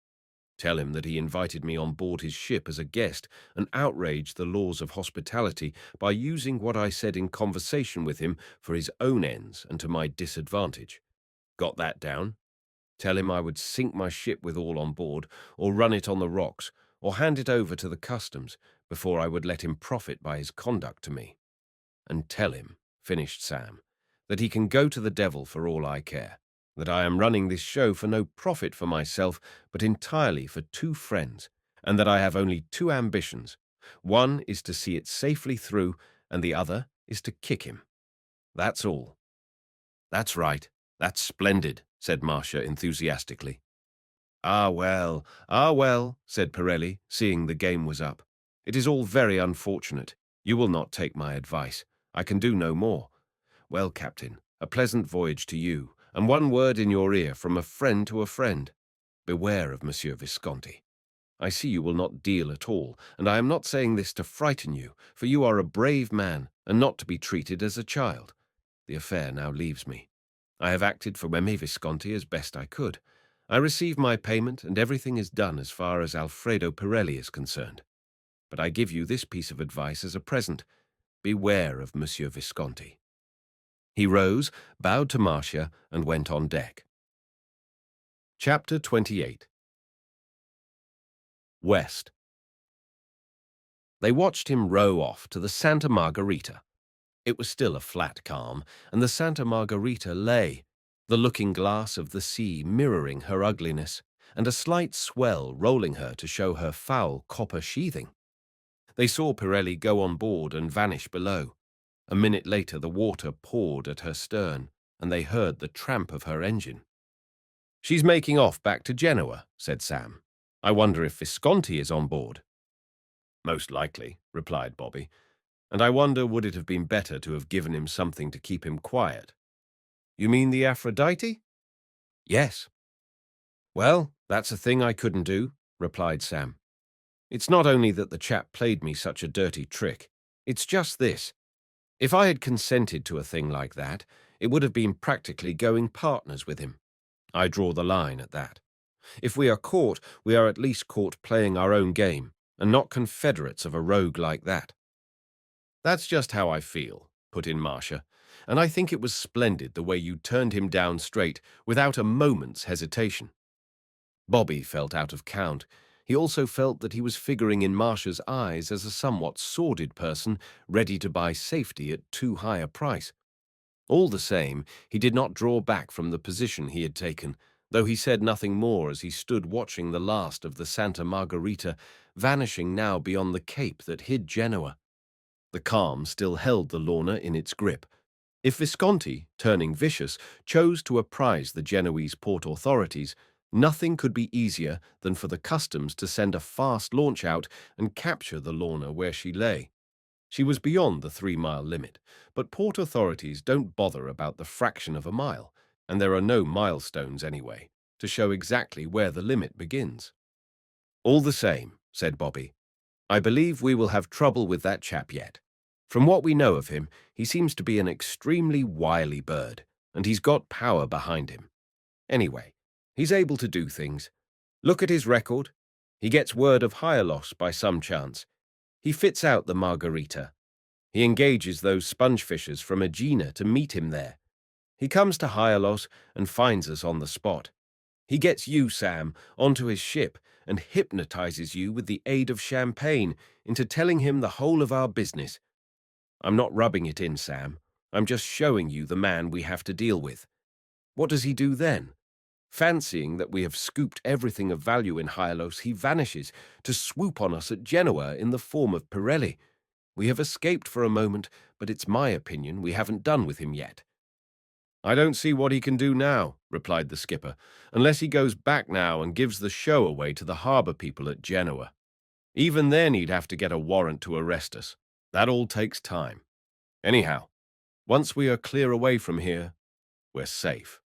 Tell him that he invited me on board his ship as a guest and outraged the laws of hospitality by using what I said in conversation with him for his own ends and to my disadvantage. Got that down? Tell him I would sink my ship with all on board, or run it on the rocks, or hand it over to the customs, before I would let him profit by his conduct to me. And tell him," finished Sam, "that he can go to the devil for all I care, that I am running this show for no profit for myself, but entirely for two friends, and that I have only two ambitions. One is to see it safely through, and the other is to kick him. That's all." "That's right. That's splendid," said Marcia enthusiastically. Ah well," said Pirelli, seeing the game was up. "It is all very unfortunate. You will not take my advice. I can do no more. Well, Captain, a pleasant voyage to you, and one word in your ear from a friend to a friend. Beware of Monsieur Visconti. I see you will not deal at all, and I am not saying this to frighten you, for you are a brave man, and not to be treated as a child. The affair now leaves me. I have acted for Remy Visconti as best I could. I receive my payment, and everything is done as far as Alfredo Pirelli is concerned. But I give you this piece of advice as a present. Beware of Monsieur Visconti." He rose, bowed to Marcia, and went on deck. Chapter 28. West. They watched him row off to the Santa Margarita. It was still a flat calm, and the Santa Margarita lay, the looking-glass of the sea mirroring her ugliness, and a slight swell rolling her to show her foul copper sheathing. They saw Pirelli go on board and vanish below. A minute later the water poured at her stern, and they heard the tramp of her engine. "She's making off back to Genoa," said Sam. "I wonder if Visconti is on board." "Most likely," replied Bobby. "And I wonder would it have been better to have given him something to keep him quiet." "You mean the Aphrodite?" "Yes." "Well, that's a thing I couldn't do," replied Sam. "It's not only that the chap played me such a dirty trick. It's just this. If I had consented to a thing like that, it would have been practically going partners with him. I draw the line at that. If we are caught, we are at least caught playing our own game, and not confederates of a rogue like that." "That's just how I feel," put in Marcia, "and I think it was splendid the way you turned him down straight, without a moment's hesitation." Bobby felt out of count. He also felt that he was figuring in Marcia's eyes as a somewhat sordid person ready to buy safety at too high a price. All the same, he did not draw back from the position he had taken, though he said nothing more as he stood watching the last of the Santa Margarita vanishing now beyond the cape that hid Genoa. The calm still held the Lorna in its grip. If Visconti, turning vicious, chose to apprise the Genoese port authorities, nothing could be easier than for the customs to send a fast launch out and capture the Lorna where she lay. She was beyond the 3-mile limit, but port authorities don't bother about the fraction of a mile, and there are no milestones anyway, to show exactly where the limit begins. "All the same," said Bobby, "I believe we will have trouble with that chap yet. From what we know of him, he seems to be an extremely wily bird, and he's got power behind him. Anyway, he's able to do things. Look at his record. He gets word of Hyalos by some chance. He fits out the Margarita. He engages those sponge fishers from Aegina to meet him there. He comes to Hyalos and finds us on the spot. He gets you, Sam, onto his ship and hypnotizes you with the aid of champagne into telling him the whole of our business. I'm not rubbing it in, Sam. I'm just showing you the man we have to deal with. What does he do then? Fancying that we have scooped everything of value in Hyalos, he vanishes to swoop on us at Genoa in the form of Pirelli. We have escaped for a moment, but it's my opinion we haven't done with him yet." "I don't see what he can do now," replied the skipper, "unless he goes back now and gives the show away to the harbour people at Genoa. Even then he'd have to get a warrant to arrest us. That all takes time. Anyhow, once we are clear away from here, we're safe."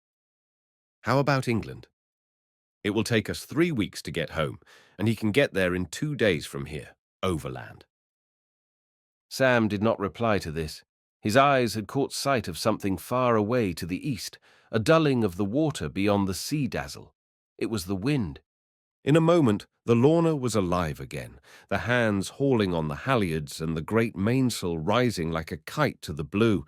"How about England?" "It will take us 3 weeks to get home, and he can get there in 2 days from here. overland. Sam did not reply to this. His eyes had caught sight of something far away to the east, a dulling of the water beyond the sea dazzle. It was the wind. In a moment, the Lorna was alive again, the hands hauling on the halyards and the great mainsail rising like a kite to the blue.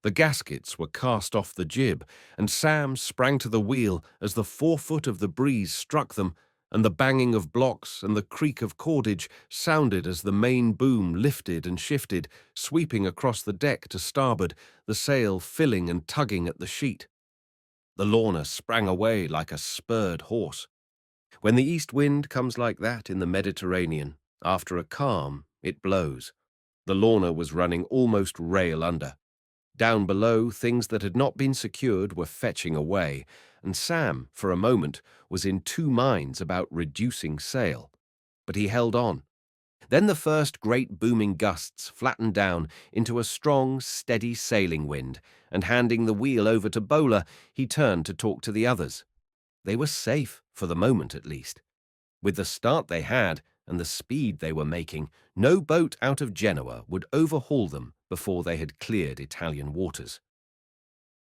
The gaskets were cast off the jib, and Sam sprang to the wheel as the forefoot of the breeze struck them, and the banging of blocks and the creak of cordage sounded as the main boom lifted and shifted, sweeping across the deck to starboard, the sail filling and tugging at the sheet. The Lorna sprang away like a spurred horse. When the east wind comes like that in the Mediterranean, after a calm, it blows. The Lorna was running almost rail under. Down below, things that had not been secured were fetching away, and Sam, for a moment, was in two minds about reducing sail. But he held on. Then the first great booming gusts flattened down into a strong, steady sailing wind, and handing the wheel over to Bowler, he turned to talk to the others. They were safe, for the moment at least. With the start they had, and the speed they were making, no boat out of Genoa would overhaul them before they had cleared Italian waters.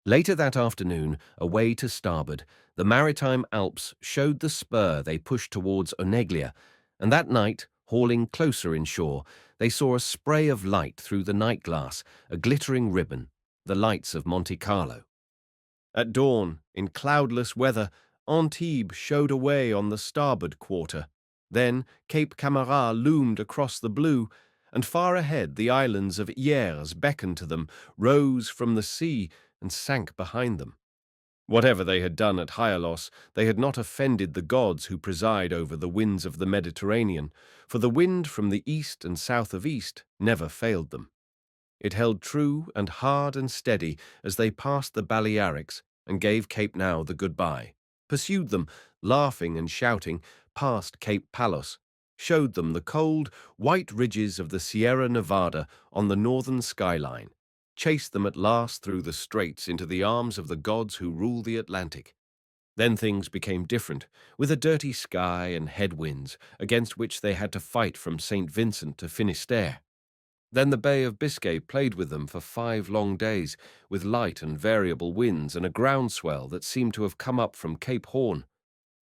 Later that afternoon, away to starboard, the maritime Alps showed the spur they pushed towards Oneglia, and that night, hauling closer inshore, they saw a spray of light through the night glass, a glittering ribbon, the lights of Monte Carlo. At dawn, in cloudless weather, Antibes showed away on the starboard quarter. Then Cape Camara loomed across the blue, and far ahead the islands of Hyères beckoned to them, rose from the sea, and sank behind them. Whatever they had done at Hyalos, they had not offended the gods who preside over the winds of the Mediterranean, for the wind from the east and south of east never failed them. It held true and hard and steady as they passed the Balearics and gave Cape Now the goodbye, pursued them, laughing and shouting, past Cape Palos, showed them the cold, white ridges of the Sierra Nevada on the northern skyline, chased them at last through the straits into the arms of the gods who rule the Atlantic. Then things became different, with a dirty sky and headwinds against which they had to fight from St. Vincent to Finisterre. Then the Bay of Biscay played with them for 5 long days, with light and variable winds and a groundswell that seemed to have come up from Cape Horn.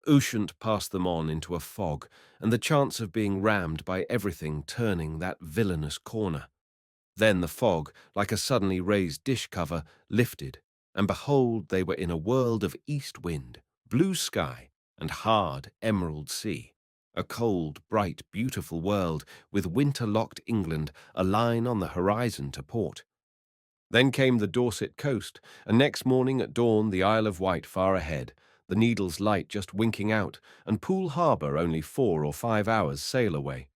Ushant passed them on into a fog, and the chance of being rammed by everything turning that villainous corner. Then the fog, like a suddenly raised dish cover, lifted, and behold, they were in a world of east wind, blue sky, and hard emerald sea. A cold, bright, beautiful world, with winter-locked England a line on the horizon to port. Then came the Dorset coast, and next morning at dawn the Isle of Wight far ahead, the Needle's light just winking out, and Poole Harbour only 4 or 5 hours' sail away.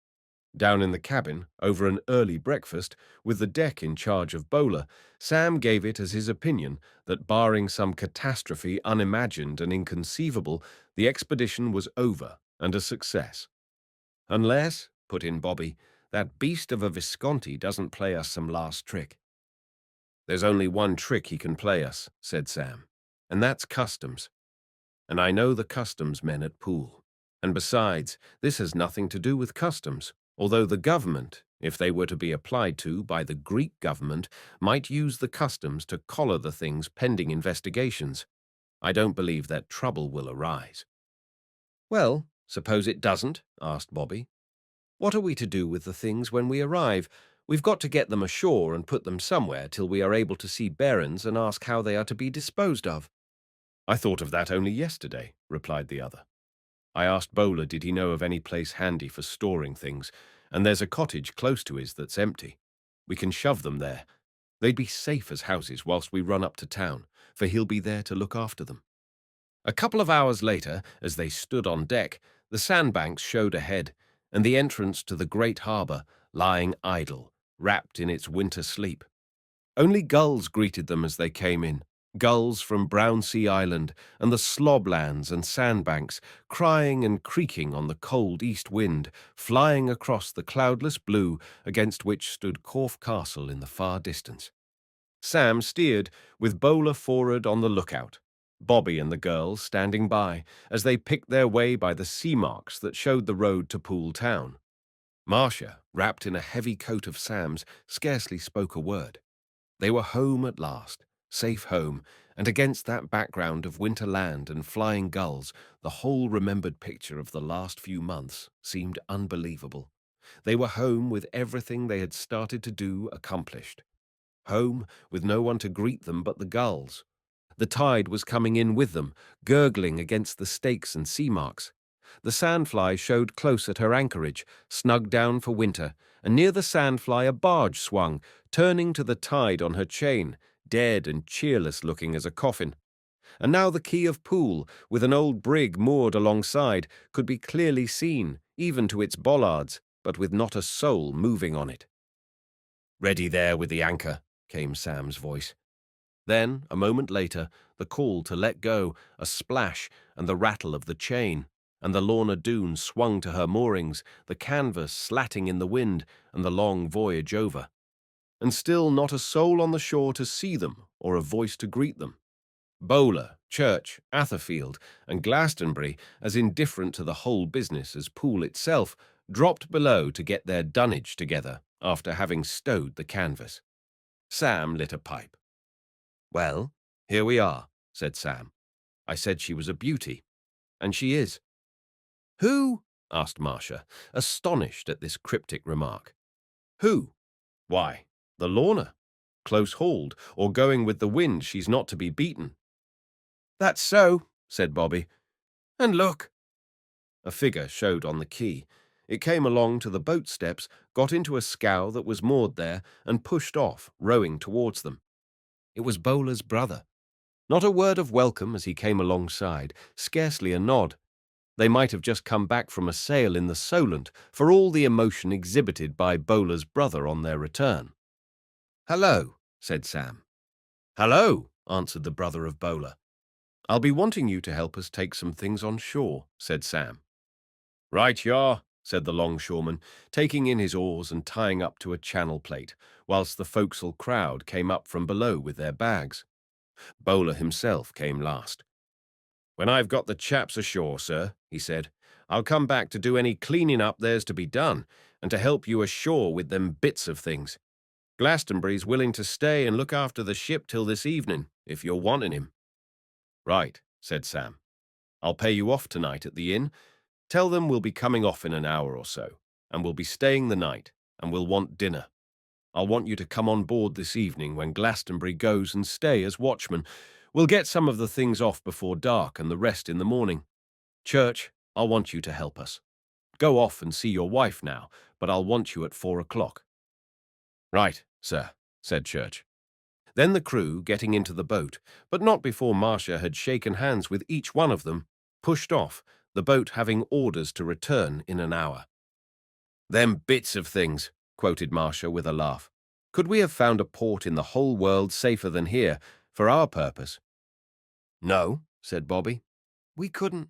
Down in the cabin, over an early breakfast, with the deck in charge of Bowler, Sam gave it as his opinion that, barring some catastrophe unimagined and inconceivable, the expedition was over and a success. "Unless," put in Bobby, "that beast of a Visconti doesn't play us some last trick." "There's only one trick he can play us," said Sam, "and that's customs. And I know the customs men at Poole. And besides, this has nothing to do with customs, although the government, if they were to be applied to by the Greek government, might use the customs to collar the things pending investigations. I don't believe that trouble will arise." "Well, suppose it doesn't?" asked Bobby. "What are we to do with the things when we arrive? We've got to get them ashore and put them somewhere till we are able to see Behrens and ask how they are to be disposed of." "I thought of that only yesterday," replied the other. "I asked Bowler did he know of any place handy for storing things, and there's a cottage close to his that's empty. We can shove them there. They'd be safe as houses whilst we run up to town, for he'll be there to look after them." A couple of hours later, as they stood on deck, the sandbanks showed ahead, and the entrance to the great harbour, lying idle, wrapped in its winter sleep. Only gulls greeted them as they came in, gulls from Brownsea Island and the sloblands and sandbanks, crying and creaking on the cold east wind, flying across the cloudless blue against which stood Corfe Castle in the far distance. Sam steered, with Bowler forward on the lookout, Bobby and the girls standing by as they picked their way by the sea marks that showed the road to Poole Town. Marcia, wrapped in a heavy coat of Sam's, scarcely spoke a word. They were home at last, safe home, and against that background of winter land and flying gulls, the whole remembered picture of the last few months seemed unbelievable. They were home with everything they had started to do accomplished. Home with no one to greet them but the gulls. The tide was coming in with them, gurgling against the stakes and sea marks. The sandfly showed close at her anchorage, snug down for winter, and near the sandfly a barge swung, turning to the tide on her chain, dead and cheerless looking as a coffin. And now the quay of Poole, with an old brig moored alongside, could be clearly seen, even to its bollards, but with not a soul moving on it. "Ready there with the anchor," came Sam's voice. Then, a moment later, the call to let go, a splash, and the rattle of the chain, and the Lorna Doone swung to her moorings, the canvas slatting in the wind, and the long voyage over. And still not a soul on the shore to see them, or a voice to greet them. Bowler, Church, Atherfield, and Glastonbury, as indifferent to the whole business as Poole itself, dropped below to get their dunnage together after having stowed the canvas. Sam lit a pipe. "Well, here we are," said Sam. "I said she was a beauty, and she is." "Who?" asked Marcia, astonished at this cryptic remark. "Who? Why, the Lorna. Close hauled, or going with the wind, she's not to be beaten." "That's so," said Bobby. "And look." A figure showed on the quay. It came along to the boat steps, got into a scow that was moored there, and pushed off, rowing towards them. It was Bowler's brother. Not a word of welcome as he came alongside, scarcely a nod. They might have just come back from a sail in the Solent, for all the emotion exhibited by Bowler's brother on their return. "Hello," said Sam. "Hello," answered the brother of Bowler. "I'll be wanting you to help us take some things on shore," said Sam. "Right you are," said the longshoreman, taking in his oars and tying up to a channel plate, whilst the forecastle crowd came up from below with their bags. Bowler himself came last. "When I've got the chaps ashore, sir," he said, "I'll come back to do any cleaning up there's to be done, and to help you ashore with them bits of things. Glastonbury's willing to stay and look after the ship till this evening, if you're wanting him." "Right," said Sam. "I'll pay you off tonight at the inn. Tell them we'll be coming off in an hour or so, and we'll be staying the night, and we'll want dinner. I'll want you to come on board this evening when Glastonbury goes and stay as watchman. We'll get some of the things off before dark and the rest in the morning. Church, I'll want you to help us. Go off and see your wife now, but I'll want you at 4 o'clock. "Right, sir," said Church. Then the crew, getting into the boat, but not before Marcia had shaken hands with each one of them, pushed off, the boat having orders to return in an hour. "Them bits of things," quoted Marcia with a laugh. "Could we have found a port in the whole world safer than here, for our purpose?" "No," said Bobby. "We couldn't."